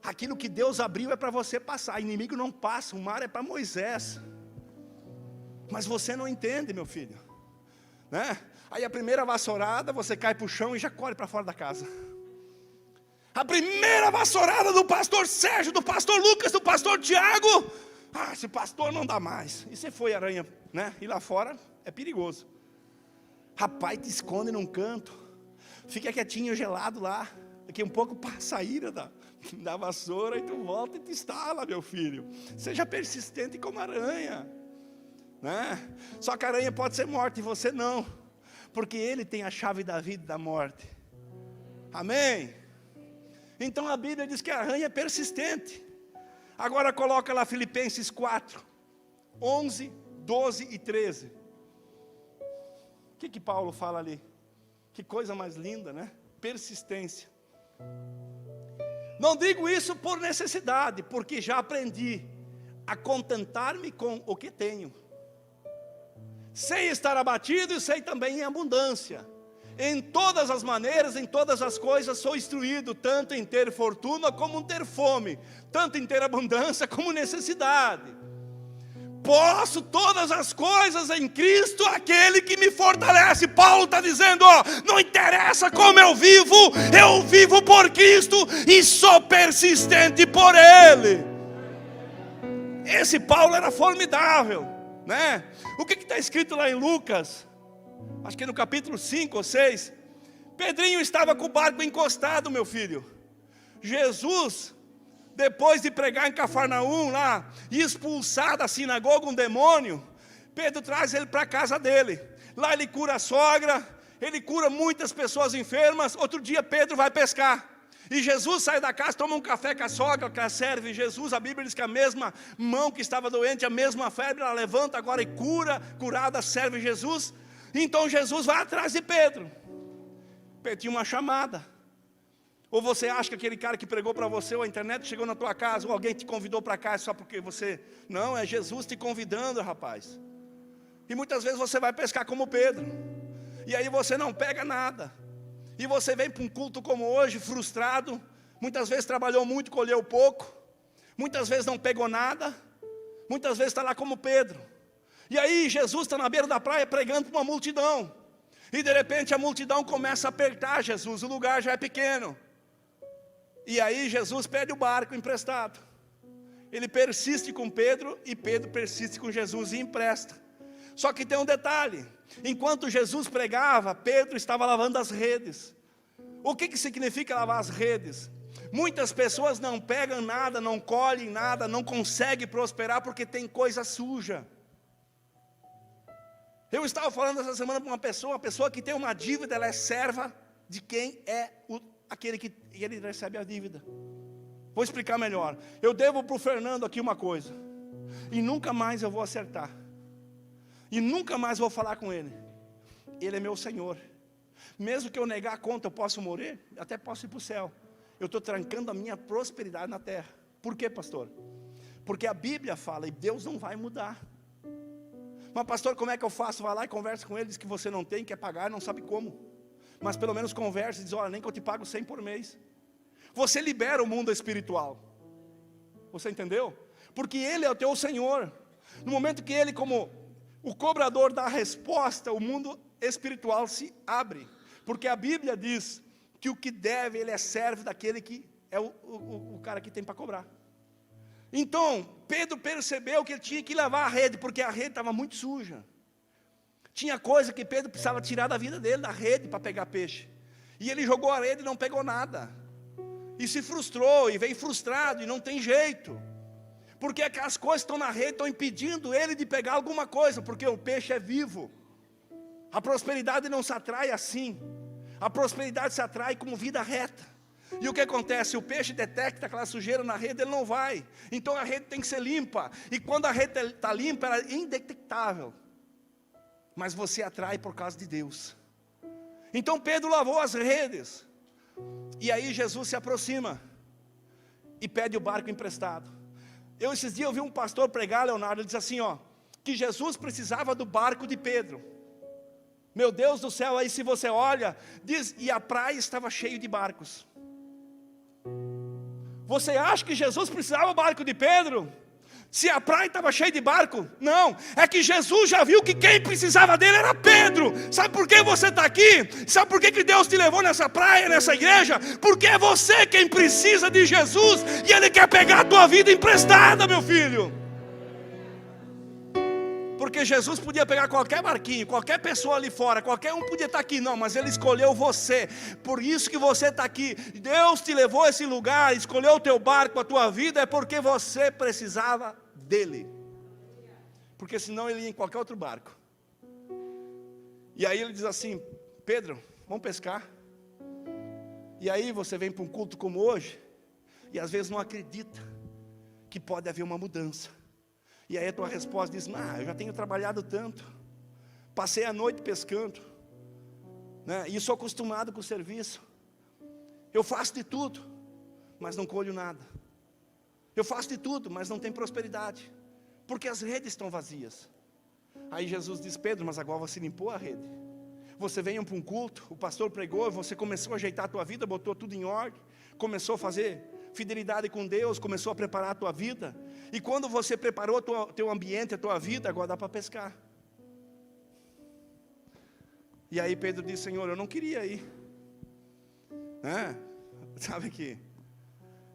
Aquilo que Deus abriu é para você passar. Inimigo não passa, o mar é para Moisés. Mas você não entende, meu filho, né? Aí a primeira vassourada, você cai para o chão e já corre para fora da casa. A primeira vassourada do pastor Sérgio, do pastor Lucas, do pastor Tiago, esse pastor não dá mais. E você foi, aranha, né? E lá fora é perigoso. Rapaz, te esconde num canto, fica quietinho, gelado lá. Daqui um pouco passa a ira da vassoura e tu volta e te instala, meu filho. Seja persistente como aranha, né? Só que a aranha pode ser morta e você não, porque ele tem a chave da vida e da morte. Amém? Então a Bíblia diz que a aranha é persistente. Agora coloca lá Filipenses 4, 11, 12 e 13. O que Paulo fala ali? Que coisa mais linda, né? Persistência. Não digo isso por necessidade, porque já aprendi a contentar-me com o que tenho. Sei estar abatido e sei também em abundância. Em todas as maneiras, em todas as coisas sou instruído, tanto em ter fortuna como em ter fome, tanto em ter abundância como necessidade. Posso todas as coisas em Cristo, aquele que me fortalece. Paulo está dizendo, não interessa como eu vivo por Cristo e sou persistente por Ele. Esse Paulo era formidável, né? O que está escrito lá em Lucas? Acho que no capítulo 5 ou 6. Pedrinho estava com o barco encostado, meu filho. Jesus, depois de pregar em Cafarnaum lá, e expulsar da sinagoga um demônio, Pedro traz ele para a casa dele. Lá ele cura a sogra, ele cura muitas pessoas enfermas. Outro dia Pedro vai pescar. E Jesus sai da casa, toma um café com a sogra, que a serve Jesus. A Bíblia diz que a mesma mão que estava doente, a mesma febre, ela levanta agora e curada, serve Jesus. Então Jesus vai atrás de Pedro. Pedro tinha uma chamada. Ou você acha que aquele cara que pregou para você, ou a internet chegou na tua casa, ou alguém te convidou para cá só porque você... Não, é Jesus te convidando, rapaz. E muitas vezes você vai pescar como Pedro. E aí você não pega nada. E você vem para um culto como hoje, frustrado. Muitas vezes trabalhou muito, colheu pouco. Muitas vezes não pegou nada. Muitas vezes está lá como Pedro. E aí Jesus está na beira da praia pregando para uma multidão. E de repente a multidão começa a apertar Jesus. O lugar já é pequeno. E aí Jesus pede o barco emprestado. Ele persiste com Pedro e Pedro persiste com Jesus e empresta. Só que tem um detalhe. Enquanto Jesus pregava, Pedro estava lavando as redes. O que significa lavar as redes? Muitas pessoas não pegam nada, não colhem nada, não conseguem prosperar porque tem coisa suja. Eu estava falando essa semana para uma pessoa que tem uma dívida, ela é serva de quem é aquele que ele recebe a dívida. Vou explicar melhor. Eu devo para o Fernando aqui uma coisa, e nunca mais eu vou acertar. E nunca mais vou falar com ele. Ele é meu Senhor. Mesmo que eu negar a conta, eu posso morrer, até posso ir para o céu. Eu estou trancando a minha prosperidade na terra. Por quê, pastor? Porque a Bíblia fala, e Deus não vai mudar. Mas pastor, como é que eu faço? Vai lá e conversa com ele, diz que você não tem, quer pagar, não sabe como. Mas pelo menos conversa e diz, olha, nem que eu te pago 100 por mês. Você libera o mundo espiritual. Você entendeu? Porque Ele é o teu Senhor. No momento que Ele, como o cobrador dá a resposta, o mundo espiritual se abre. Porque a Bíblia diz que o que deve, ele é servo daquele que é o cara que tem para cobrar. Então, Pedro percebeu que ele tinha que lavar a rede, porque a rede estava muito suja. Tinha coisa que Pedro precisava tirar da vida dele, da rede, para pegar peixe. E ele jogou a rede e não pegou nada. E se frustrou, e veio frustrado, e não tem jeito. Porque aquelas coisas que estão na rede estão impedindo ele de pegar alguma coisa, porque o peixe é vivo. A prosperidade não se atrai assim. A prosperidade se atrai com vida reta. E o que acontece? O peixe detecta aquela sujeira na rede, ele não vai. Então a rede tem que ser limpa. E quando a rede está limpa, ela é indetectável. Mas você atrai por causa de Deus. Então Pedro lavou as redes. E aí Jesus se aproxima e pede o barco emprestado. Esses dias eu vi um pastor pregar, Leonardo, ele disse assim, que Jesus precisava do barco de Pedro. Meu Deus do céu, aí se você olha, diz, e a praia estava cheia de barcos. Você acha que Jesus precisava do barco de Pedro? Se a praia estava cheia de barco? Não, é que Jesus já viu que quem precisava dele era Pedro. Sabe por que você está aqui? Sabe por que Deus te levou nessa praia, nessa igreja? Porque é você quem precisa de Jesus, e Ele quer pegar a tua vida emprestada, meu filho. Porque Jesus podia pegar qualquer barquinho, qualquer pessoa ali fora, qualquer um podia estar aqui, não, mas Ele escolheu você, por isso que você está aqui. Deus te levou a esse lugar, escolheu o teu barco, a tua vida, é porque você precisava dEle, porque senão Ele ia em qualquer outro barco. E aí Ele diz assim, Pedro, vamos pescar. E aí você vem para um culto como hoje, e às vezes não acredita que pode haver uma mudança. E aí a tua resposta diz, eu já tenho trabalhado tanto, passei a noite pescando, né? E sou acostumado com o serviço, eu faço de tudo, mas não colho nada, eu faço de tudo, mas não tem prosperidade, porque as redes estão vazias. Aí Jesus diz, Pedro, mas agora você limpou a rede, você veio para um culto, o pastor pregou, você começou a ajeitar a tua vida, botou tudo em ordem, começou a fazer fidelidade com Deus, começou a preparar a tua vida, e quando você preparou o teu ambiente, a tua vida, agora dá para pescar. E aí Pedro disse, Senhor, eu não queria ir, sabe que,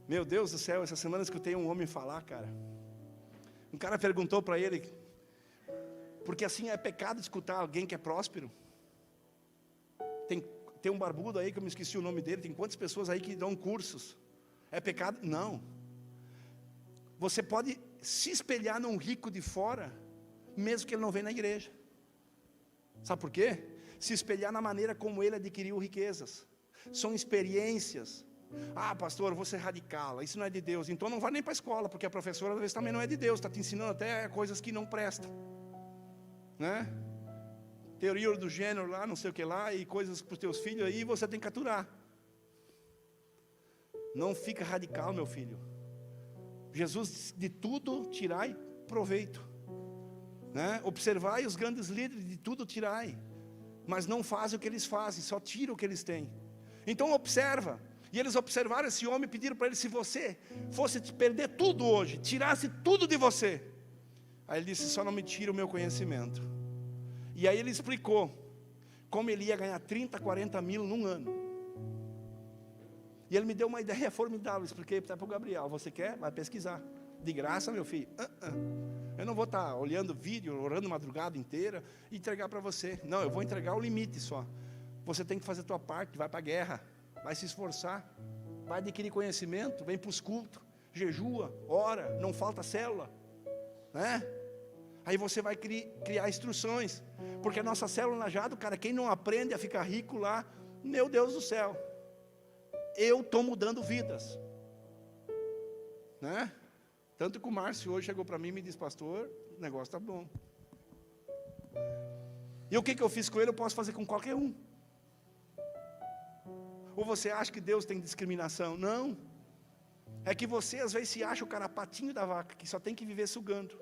meu Deus do céu, essa semana eu escutei um homem falar, cara, um cara perguntou para ele, porque assim é pecado escutar alguém que é próspero. Tem um barbudo aí que eu me esqueci o nome dele, tem quantas pessoas aí que dão cursos? É pecado? Não. Você pode se espelhar num rico de fora, mesmo que ele não venha na igreja. Sabe por quê? Se espelhar na maneira como ele adquiriu riquezas. São experiências. Pastor, eu vou ser radical, isso não é de Deus. Então não vá nem para a escola, porque a professora às vezes também não é de Deus, está te ensinando até coisas que não prestam, né? Teoria do gênero lá, não sei o que lá, e coisas para os teus filhos aí, você tem que aturar. Não fica radical, meu filho. Jesus, de tudo tirai proveito, né? Observai os grandes líderes, de tudo tirai, mas não fazem o que eles fazem, só tiram o que eles têm. Então observa. E eles observaram esse homem e pediram para ele, se você fosse perder tudo hoje, tirasse tudo de você. Aí ele disse, só não me tira o meu conhecimento. E aí ele explicou como ele ia ganhar 30, 40 mil num ano. E ele me deu uma ideia formidável, expliquei até para o Gabriel, você quer? Vai pesquisar. De graça, meu filho. Eu não vou estar olhando vídeo, orando madrugada inteira e entregar para você. Não, eu vou entregar o limite só. Você tem que fazer a tua parte, vai para a guerra, vai se esforçar, vai adquirir conhecimento, vem para os cultos, jejua, ora, não falta célula, né? Aí você vai criar instruções, porque a nossa célula na Jado, cara, quem não aprende a ficar rico lá, meu Deus do céu, eu estou mudando vidas, né? Tanto que o Márcio hoje chegou para mim e me disse, pastor, o negócio está bom. E o que eu fiz com ele, eu posso fazer com qualquer um. Ou você acha que Deus tem discriminação? Não. É que você às vezes se acha o carapatinho da vaca, que só tem que viver sugando.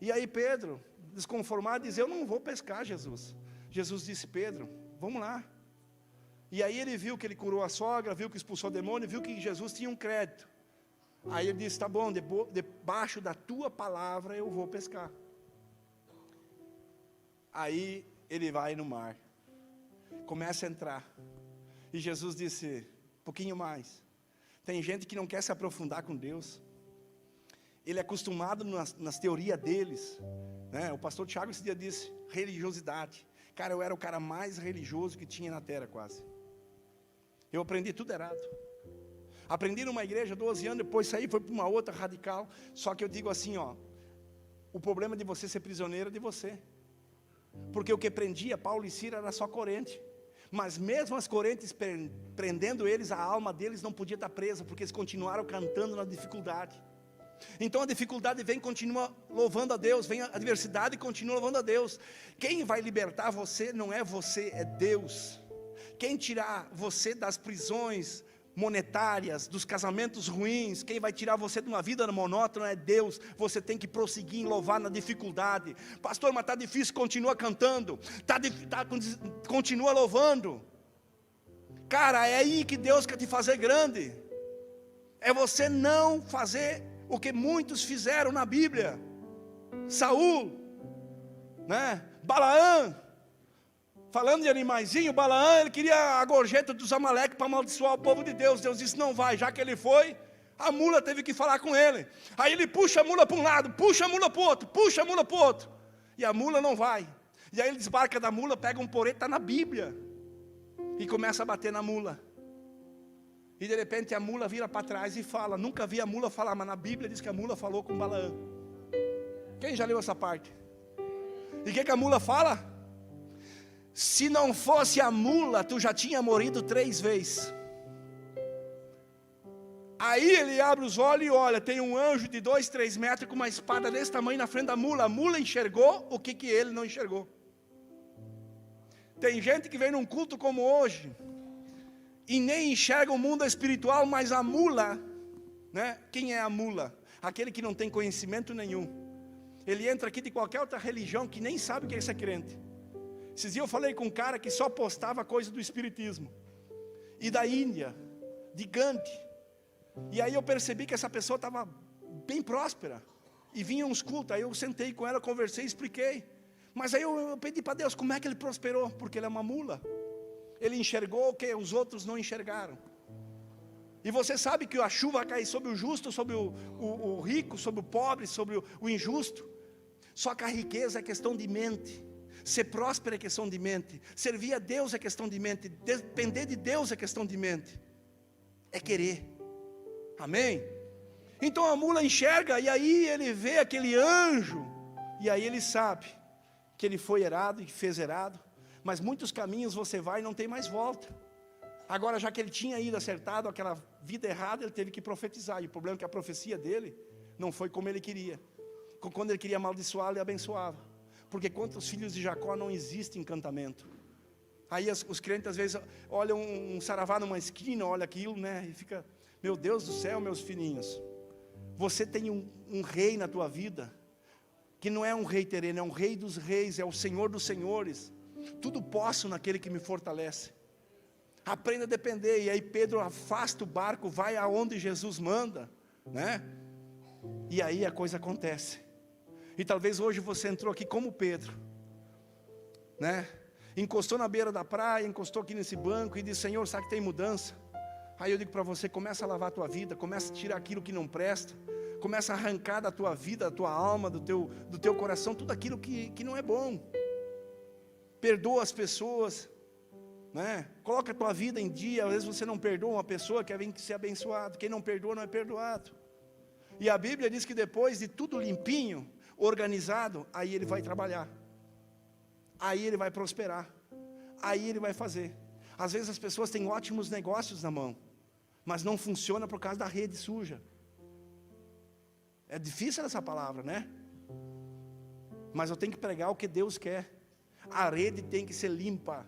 E aí Pedro, desconformado, diz, eu não vou pescar, Jesus. Jesus disse, Pedro, vamos lá. E aí ele viu que ele curou a sogra, viu que expulsou o demônio, viu que Jesus tinha um crédito. Aí ele disse, tá bom, debaixo da tua palavra eu vou pescar. Aí ele vai no mar, começa a entrar. E Jesus disse, um pouquinho mais. Tem gente que não quer se aprofundar com Deus. Ele é acostumado nas teorias deles, né? O pastor Tiago esse dia disse, religiosidade. Cara, eu era o cara mais religioso que tinha na terra quase. Eu aprendi tudo errado. Aprendi numa igreja 12 anos, depois saí, foi para uma outra radical. Só que eu digo assim, ó, o problema de você ser prisioneiro é de você. Porque o que prendia Paulo e Sila era só corrente. Mas mesmo as correntes prendendo eles, a alma deles não podia estar presa, porque eles continuaram cantando na dificuldade. Então a dificuldade vem e continua louvando a Deus, vem a adversidade e continua louvando a Deus. Quem vai libertar você não é você, é Deus. Quem tirar você das prisões monetárias, dos casamentos ruins, quem vai tirar você de uma vida monótona é Deus. Você tem que prosseguir em louvar na dificuldade. Pastor, mas está difícil, continua cantando, continua louvando. Cara, é aí que Deus quer te fazer grande. É você não fazer o que muitos fizeram na Bíblia. Saul, né? Balaão. Falando de animaizinho, Balaão, ele queria a gorjeta dos Amaleques para amaldiçoar o povo de Deus. Deus disse, não vai. Já que ele foi, a mula teve que falar com ele. Aí ele puxa a mula para um lado, puxa a mula para o outro, puxa a mula para o outro. E a mula não vai. E aí ele desbarca da mula, pega um porete, está na Bíblia. E começa a bater na mula. E de repente a mula vira para trás e fala. Nunca vi a mula falar, mas na Bíblia diz que a mula falou com Balaão. Quem já leu essa parte? E o que a mula fala? Se não fosse a mula, tu já tinha morrido 3 vezes. Aí ele abre os olhos e olha, tem um anjo de 2, 3 metros com uma espada desse tamanho na frente da mula. A mula enxergou o que ele não enxergou. Tem gente que vem num culto como hoje e nem enxerga o mundo espiritual, mas a mula, né? Quem é a mula? Aquele que não tem conhecimento nenhum. Ele entra aqui de qualquer outra religião que nem sabe o que é ser crente. Esses dias eu falei com um cara que só postava coisa do espiritismo e da Índia, de Gandhi. E aí eu percebi que essa pessoa estava bem próspera e vinha uns cultos. Aí eu sentei com ela, conversei, expliquei. Mas aí eu pedi para Deus, como é que ele prosperou? Porque ele é uma mula. Ele enxergou o que os outros não enxergaram. E você sabe que a chuva cai sobre o justo, sobre o rico, sobre o pobre, sobre o injusto. Só que a riqueza é questão de mente. Ser próspero é questão de mente. Servir a Deus é questão de mente. Depender de Deus é questão de mente. É querer. Amém? Então a mula enxerga e aí ele vê aquele anjo. E aí ele sabe que ele foi errado e fez errado. Mas muitos caminhos você vai e não tem mais volta. Agora, já que ele tinha ido acertado aquela vida errada, ele teve que profetizar. E o problema é que a profecia dele não foi como ele queria. Quando ele queria amaldiçoá-lo, ele abençoava. Porque contra os filhos de Jacó não existe encantamento. Aí os crentes às vezes olham um saravá numa esquina, olha aquilo, né? E fica, meu Deus do céu, meus filhinhos. Você tem um rei na tua vida, que não é um rei terreno, é um rei dos reis, é o Senhor dos senhores. Tudo posso naquele que me fortalece. Aprenda a depender. E aí Pedro afasta o barco, vai aonde Jesus manda, né? E aí a coisa acontece. E talvez hoje você entrou aqui como Pedro, né? Encostou na beira da praia, encostou aqui nesse banco e disse, Senhor, sabe que tem mudança? Aí eu digo para você, começa a lavar a tua vida, começa a tirar aquilo que não presta, começa a arrancar da tua vida, da tua alma, do teu coração, tudo aquilo que não é bom. Perdoa as pessoas, né? Coloca a tua vida em dia. Às vezes você não perdoa uma pessoa que vem ser abençoado. Quem não perdoa não é perdoado. E a Bíblia diz que depois de tudo limpinho, organizado, aí ele vai trabalhar, aí ele vai prosperar, aí ele vai fazer. Às vezes as pessoas têm ótimos negócios na mão, mas não funciona por causa da rede suja. É difícil essa palavra, né? Mas eu tenho que pregar o que Deus quer. A rede tem que ser limpa,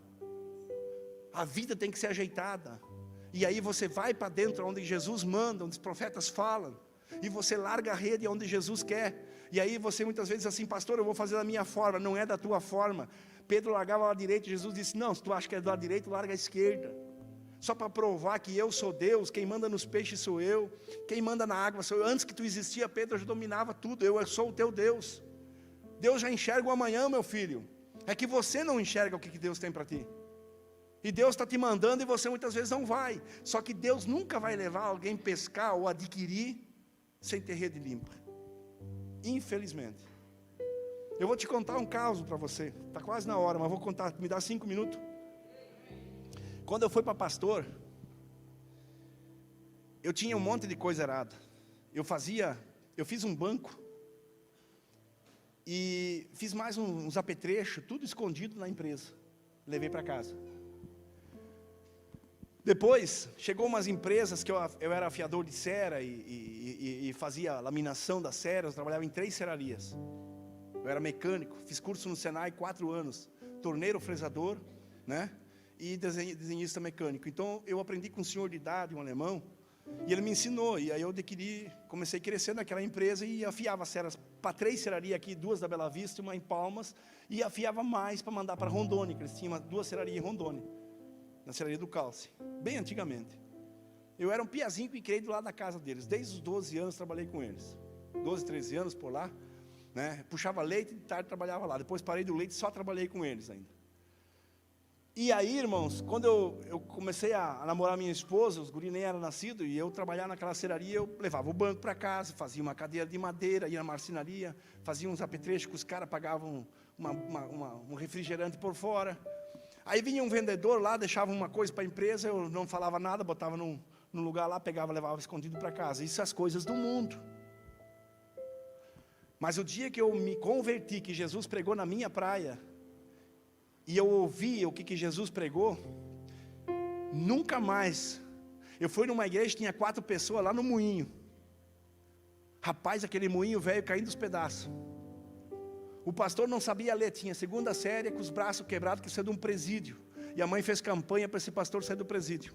a vida tem que ser ajeitada. E aí você vai para dentro onde Jesus manda, onde os profetas falam, e você larga a rede onde Jesus quer. E aí você muitas vezes diz assim, pastor, eu vou fazer da minha forma. Não é da tua forma. Pedro largava a lado direito, Jesus disse, não, se tu acha que é do lado direito, larga a esquerda. Só para provar que eu sou Deus, quem manda nos peixes sou eu, quem manda na água sou eu. Antes que tu existia, Pedro já dominava tudo, eu sou o teu Deus. Deus já enxerga o amanhã, meu filho. É que você não enxerga o que Deus tem para ti. E Deus está te mandando e você muitas vezes não vai. Só que Deus nunca vai levar alguém pescar ou adquirir sem ter rede limpa. Infelizmente. Eu vou te contar um caso para você. Está quase na hora, mas vou contar. Me dá 5 minutos. Quando eu fui para pastor, eu tinha um monte de coisa errada. Eu fiz um banco. E fiz mais uns apetrechos, tudo escondido na empresa. Levei para casa. Depois, chegou umas empresas que eu era afiador de cera e fazia laminação das ceras. Eu trabalhava em 3 serrarias. Eu era mecânico, fiz curso no Senai 4 anos. Torneiro, fresador, né? E desenhista mecânico. Então, eu aprendi com um senhor de idade, um alemão. E ele me ensinou, e aí eu comecei a crescer naquela empresa e afiava ceras para 3 serrarias aqui, 2 da Bela Vista e uma em Palmas, e afiava mais para mandar para Rondônia, que eles tinham 2 serrarias em Rondônia, na serraria do Calce, bem antigamente. Eu era um piazinho que criei do lado da casa deles, desde os 12 anos trabalhei com eles, 12, 13 anos por lá, né? Puxava leite e de tarde trabalhava lá, depois parei do leite e só trabalhei com eles ainda. E aí, irmãos, quando eu comecei a namorar minha esposa, os guri nem eram nascidos, e eu trabalhar naquela serraria, eu levava o banco para casa, fazia uma cadeira de madeira, ia na marcenaria, fazia uns apetrechos que os caras pagavam um refrigerante por fora. Aí vinha um vendedor lá, deixava uma coisa para a empresa, eu não falava nada, botava num lugar lá, pegava, levava escondido para casa. Isso é as coisas do mundo. Mas o dia que eu me converti, que Jesus pregou na minha praia, e eu ouvi o que Jesus pregou, nunca mais. Eu fui numa igreja, tinha 4 pessoas lá no moinho. Rapaz, aquele moinho velho caindo dos pedaços. O pastor não sabia ler, tinha 2ª série, com os braços quebrados, que saiu de um presídio. E a mãe fez campanha para esse pastor sair do presídio.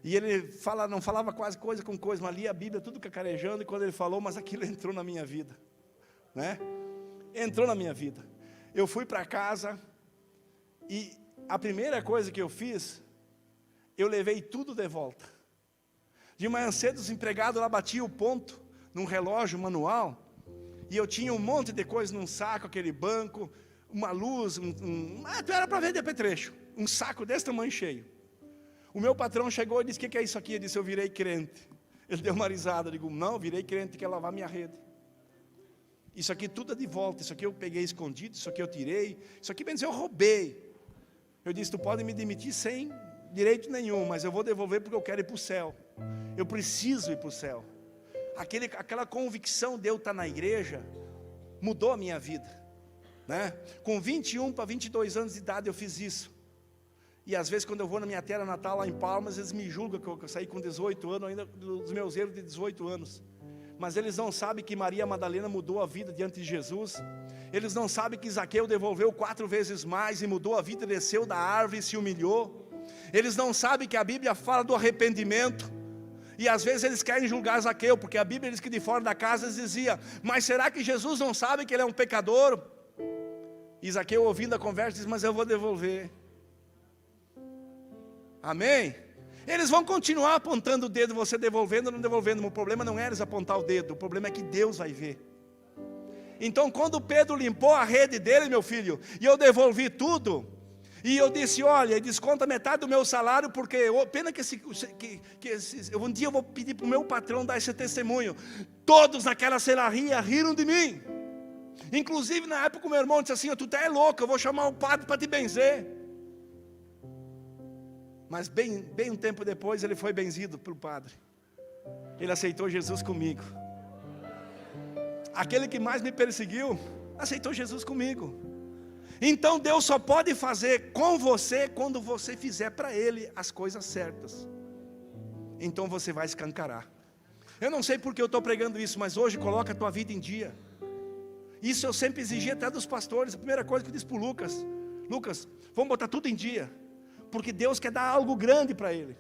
E ele não falava quase coisa com coisa, mas lia a Bíblia tudo cacarejando, e quando ele falou, mas aquilo entrou na minha vida, né? Entrou na minha vida. Eu fui para casa, e a primeira coisa que eu fiz, eu levei tudo de volta. De manhã cedo, os empregados lá batiam o ponto, num relógio manual, e eu tinha um monte de coisa num saco, aquele banco, uma luz, era para vender apetrecho, um saco desse tamanho cheio. O meu patrão chegou e disse, o que é isso aqui? Eu disse, eu virei crente. Ele deu uma risada, eu digo, não, eu virei crente, quer lavar minha rede. Isso aqui tudo é de volta, isso aqui eu peguei escondido, isso aqui eu tirei, isso aqui bem dizer, eu roubei. Eu disse, tu pode me demitir sem direito nenhum, mas eu vou devolver porque eu quero ir para o céu. Eu preciso ir para o céu. Aquela convicção de eu estar na igreja, mudou a minha vida, né? Com 21 para 22 anos de idade eu fiz isso. E às vezes quando eu vou na minha terra natal lá em Palmas, eles me julgam que eu saí com 18 anos, ainda dos meus erros de 18 anos. Mas eles não sabem que Maria Madalena mudou a vida diante de Jesus. Eles não sabem que Zaqueu devolveu 4 vezes mais e mudou a vida, desceu da árvore e se humilhou. Eles não sabem que a Bíblia fala do arrependimento. E às vezes eles querem julgar Zaqueu, porque a Bíblia diz que de fora da casa eles diziam, mas será que Jesus não sabe que ele é um pecador? E Zaqueu, ouvindo a conversa, diz, mas eu vou devolver. Amém? Eles vão continuar apontando o dedo, você devolvendo ou não devolvendo. O problema não é eles apontar o dedo, o problema é que Deus vai ver. Então quando Pedro limpou a rede dele, meu filho, e eu devolvi tudo, e eu disse, olha, desconta metade do meu salário, porque pena que um dia eu vou pedir para o meu patrão dar esse testemunho. Todos naquela serraria riram de mim. Inclusive na época o meu irmão disse assim, tu tá louco, eu vou chamar o padre para te benzer. Mas bem um tempo depois ele foi benzido pelo padre. Ele aceitou Jesus comigo. Aquele que mais me perseguiu, aceitou Jesus comigo. Então Deus só pode fazer com você quando você fizer para Ele as coisas certas. Então você vai escancarar. Eu não sei porque eu estou pregando isso, mas hoje coloca a tua vida em dia. Isso eu sempre exigi até dos pastores. A primeira coisa que eu disse para o Lucas, vamos botar tudo em dia, porque Deus quer dar algo grande para ele.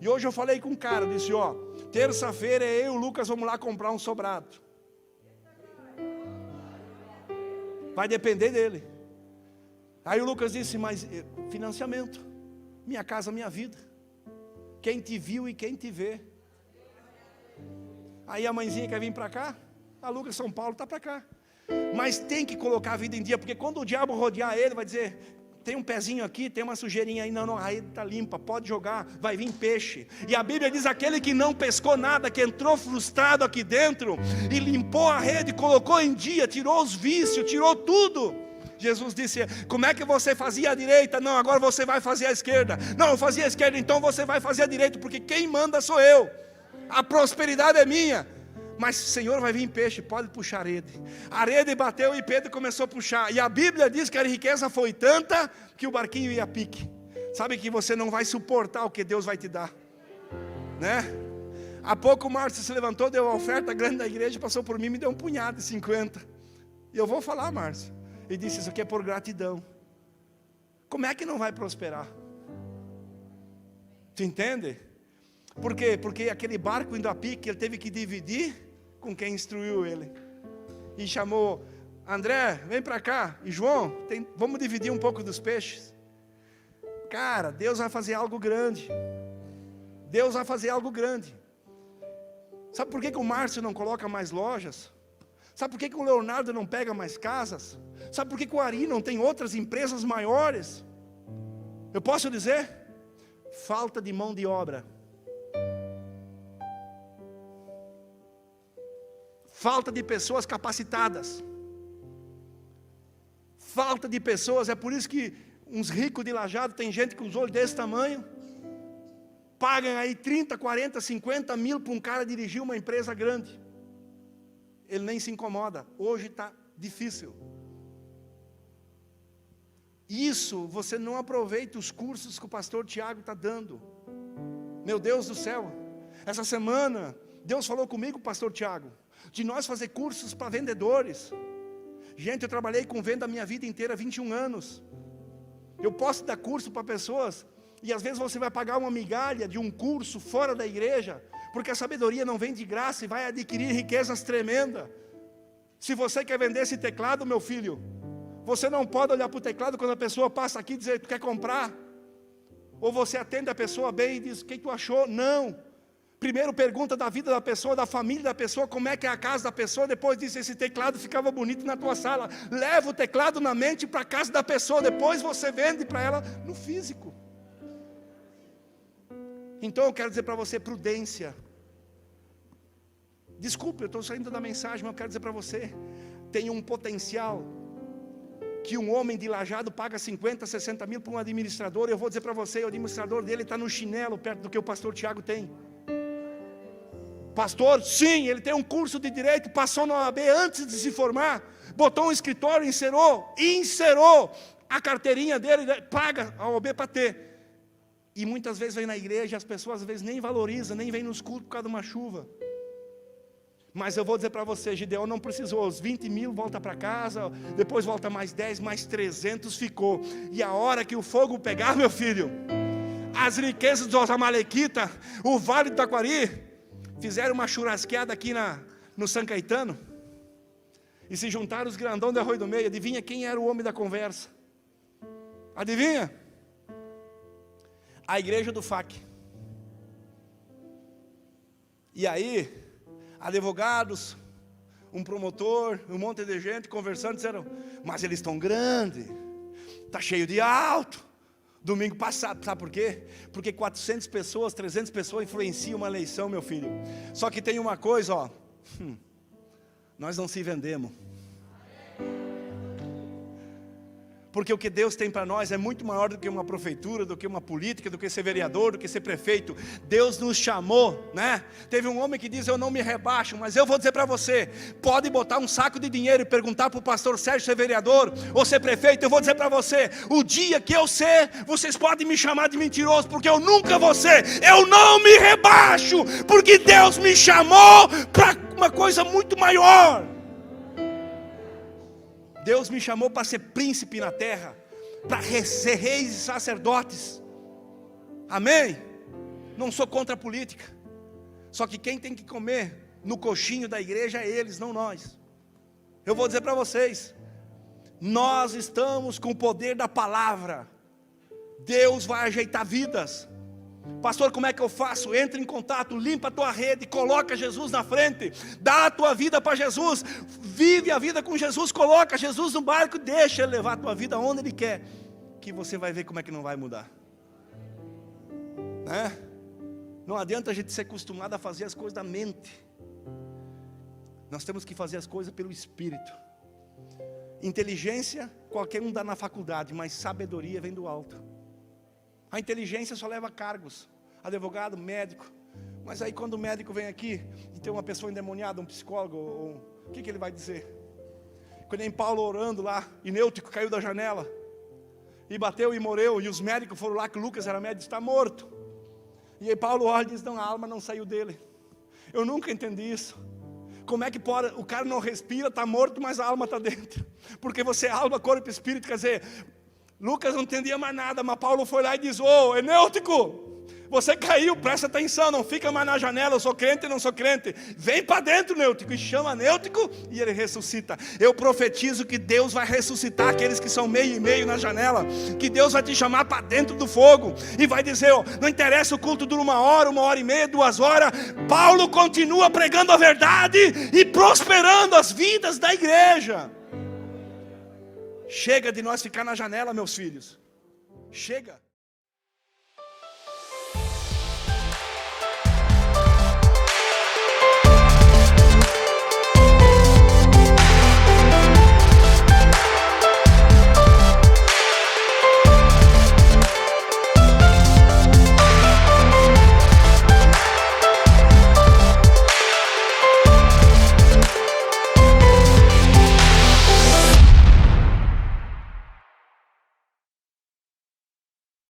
E hoje eu falei com um cara, disse, terça-feira eu e o Lucas vamos lá comprar um sobrado. Vai depender dele. Aí o Lucas disse, mas financiamento, minha casa, minha vida, quem te viu e quem te vê. Aí a mãezinha quer vir para cá, a Lucas São Paulo está para cá. Mas tem que colocar a vida em dia, porque quando o diabo rodear ele, vai dizer: tem um pezinho aqui, tem uma sujeirinha aí, não, a rede está limpa, pode jogar, vai vir peixe. E a Bíblia diz: aquele que não pescou nada, que entrou frustrado aqui dentro, e limpou a rede, colocou em dia, tirou os vícios, tirou tudo. Jesus disse: como é que você fazia a direita? Não, agora você vai fazer a esquerda. Não, eu fazia a esquerda, então você vai fazer a direita, porque quem manda sou eu, a prosperidade é minha. Mas Senhor, vai vir peixe, pode puxar a rede. A rede bateu e Pedro começou a puxar. E a Bíblia diz que a riqueza foi tanta que o barquinho ia a pique. Sabe que você não vai suportar o que Deus vai te dar, né? Há pouco o Márcio se levantou, deu a oferta grande da igreja, passou por mim, me deu um punhado de 50. E eu vou falar, Márcio, e disse: isso aqui é por gratidão. Como é que não vai prosperar? Tu entende? Por quê? Porque aquele barco indo a pique, ele teve que dividir com quem instruiu ele. E chamou: André, vem para cá. E João, vamos dividir um pouco dos peixes. Cara, Deus vai fazer algo grande. Deus vai fazer algo grande. Sabe por que o Márcio não coloca mais lojas? Sabe por que o Leonardo não pega mais casas? Sabe por que o Ari não tem outras empresas maiores? Eu posso dizer? Falta de mão de obra. Falta de pessoas capacitadas. Falta de pessoas. É por isso que uns ricos de Lajado, tem gente com os olhos desse tamanho, pagam aí 30, 40, 50 mil para um cara dirigir uma empresa grande. Ele nem se incomoda. Hoje está difícil. Isso, você não aproveita os cursos que o pastor Tiago está dando. Meu Deus do céu. Essa semana, Deus falou comigo, pastor Tiago, de nós fazer cursos para vendedores. Gente, eu trabalhei com venda a minha vida inteira, 21 anos. Eu posso dar curso para pessoas, e às vezes você vai pagar uma migalha de um curso fora da igreja, porque a sabedoria não vem de graça e vai adquirir riquezas tremendas. Se você quer vender esse teclado, meu filho, você não pode olhar para o teclado quando a pessoa passa aqui e dizer: tu quer comprar? Ou você atende a pessoa bem e diz: o que tu achou? Não. Primeiro pergunta da vida da pessoa, da família da pessoa, como é que é a casa da pessoa. Depois diz: esse teclado ficava bonito na tua sala. Leva o teclado na mente para a casa da pessoa. Depois você vende para ela no físico. Então eu quero dizer para você: prudência. Desculpe, eu estou saindo da mensagem, mas eu quero dizer para você: tem um potencial que um homem de Lajado paga 50, 60 mil para um administrador. Eu vou dizer para você: o administrador dele está no chinelo perto do que o pastor Tiago tem. Pastor, sim, ele tem um curso de direito, passou na OAB antes de se formar, botou um escritório, inserou a carteirinha dele, paga a OAB para ter. E muitas vezes vem na igreja, as pessoas às vezes nem valorizam, nem vêm nos cultos por causa de uma chuva. Mas eu vou dizer para você: Gideão não precisou, os 20 mil volta para casa, depois volta mais 10, mais 300 ficou. E a hora que o fogo pegar, meu filho, as riquezas dos amalequitas, o vale do Taquari, fizeram uma churrasqueada aqui no São Caetano, e se juntaram os grandão de Arroio do Meio. Adivinha quem era o homem da conversa? Adivinha? A igreja do FAC. E aí, advogados, um promotor, um monte de gente conversando, disseram: mas eles estão grandes, está cheio de alto. Domingo passado, sabe por quê? Porque 400 pessoas, 300 pessoas influenciam uma eleição, meu filho. Só que tem uma coisa, ó, nós não se vendemos. Porque o que Deus tem para nós é muito maior do que uma prefeitura, do que uma política, do que ser vereador, do que ser prefeito. Deus nos chamou, né? Teve um homem que diz: eu não me rebaixo, mas eu vou dizer para você: pode botar um saco de dinheiro e perguntar para o pastor Sérgio ser vereador ou ser prefeito. Eu vou dizer para você: o dia que eu ser, vocês podem me chamar de mentiroso, porque eu nunca vou ser. Eu não me rebaixo, porque Deus me chamou para uma coisa muito maior. Deus me chamou para ser príncipe na terra, para ser reis e sacerdotes. Amém? Não sou contra a política. Só que quem tem que comer no coxinho da igreja é eles, não nós. Eu vou dizer para vocês: nós estamos com o poder da palavra. Deus vai ajeitar vidas. Pastor, como é que eu faço? Entra em contato, limpa a tua rede, coloca Jesus na frente, dá a tua vida para Jesus, vive a vida com Jesus, coloca Jesus no barco, deixa Ele levar a tua vida onde Ele quer, que você vai ver como é que não vai mudar. Não adianta a gente ser acostumado a fazer as coisas da mente. Nós temos que fazer as coisas pelo Espírito. Inteligência, qualquer um dá na faculdade, mas sabedoria vem do alto. A inteligência só leva cargos, advogado, médico. Mas aí quando o médico vem aqui e tem uma pessoa endemoniada, um psicólogo, o que ele vai dizer? Quando nem Paulo orando lá, e Nêutico caiu da janela, e bateu e morreu, e os médicos foram lá, que Lucas era médico, está morto. E aí Paulo olha e diz, não, a alma não saiu dele. Eu nunca entendi isso. Como é que pode, o cara não respira, está morto, mas a alma está dentro? Porque você é alma, corpo e espírito, quer dizer, Lucas não entendia mais nada, mas Paulo foi lá e diz, Nêutico, você caiu, presta atenção, não fica mais na janela, eu sou crente, não sou crente, vem para dentro, Nêutico, e chama Nêutico, e ele ressuscita. Eu profetizo que Deus vai ressuscitar aqueles que são meio e meio na janela, que Deus vai te chamar para dentro do fogo, e vai dizer, não interessa o culto dura 1 hora, 1h30, 2 horas, Paulo continua pregando a verdade, e prosperando as vidas da igreja. Chega de nós ficar na janela, meus filhos, chega.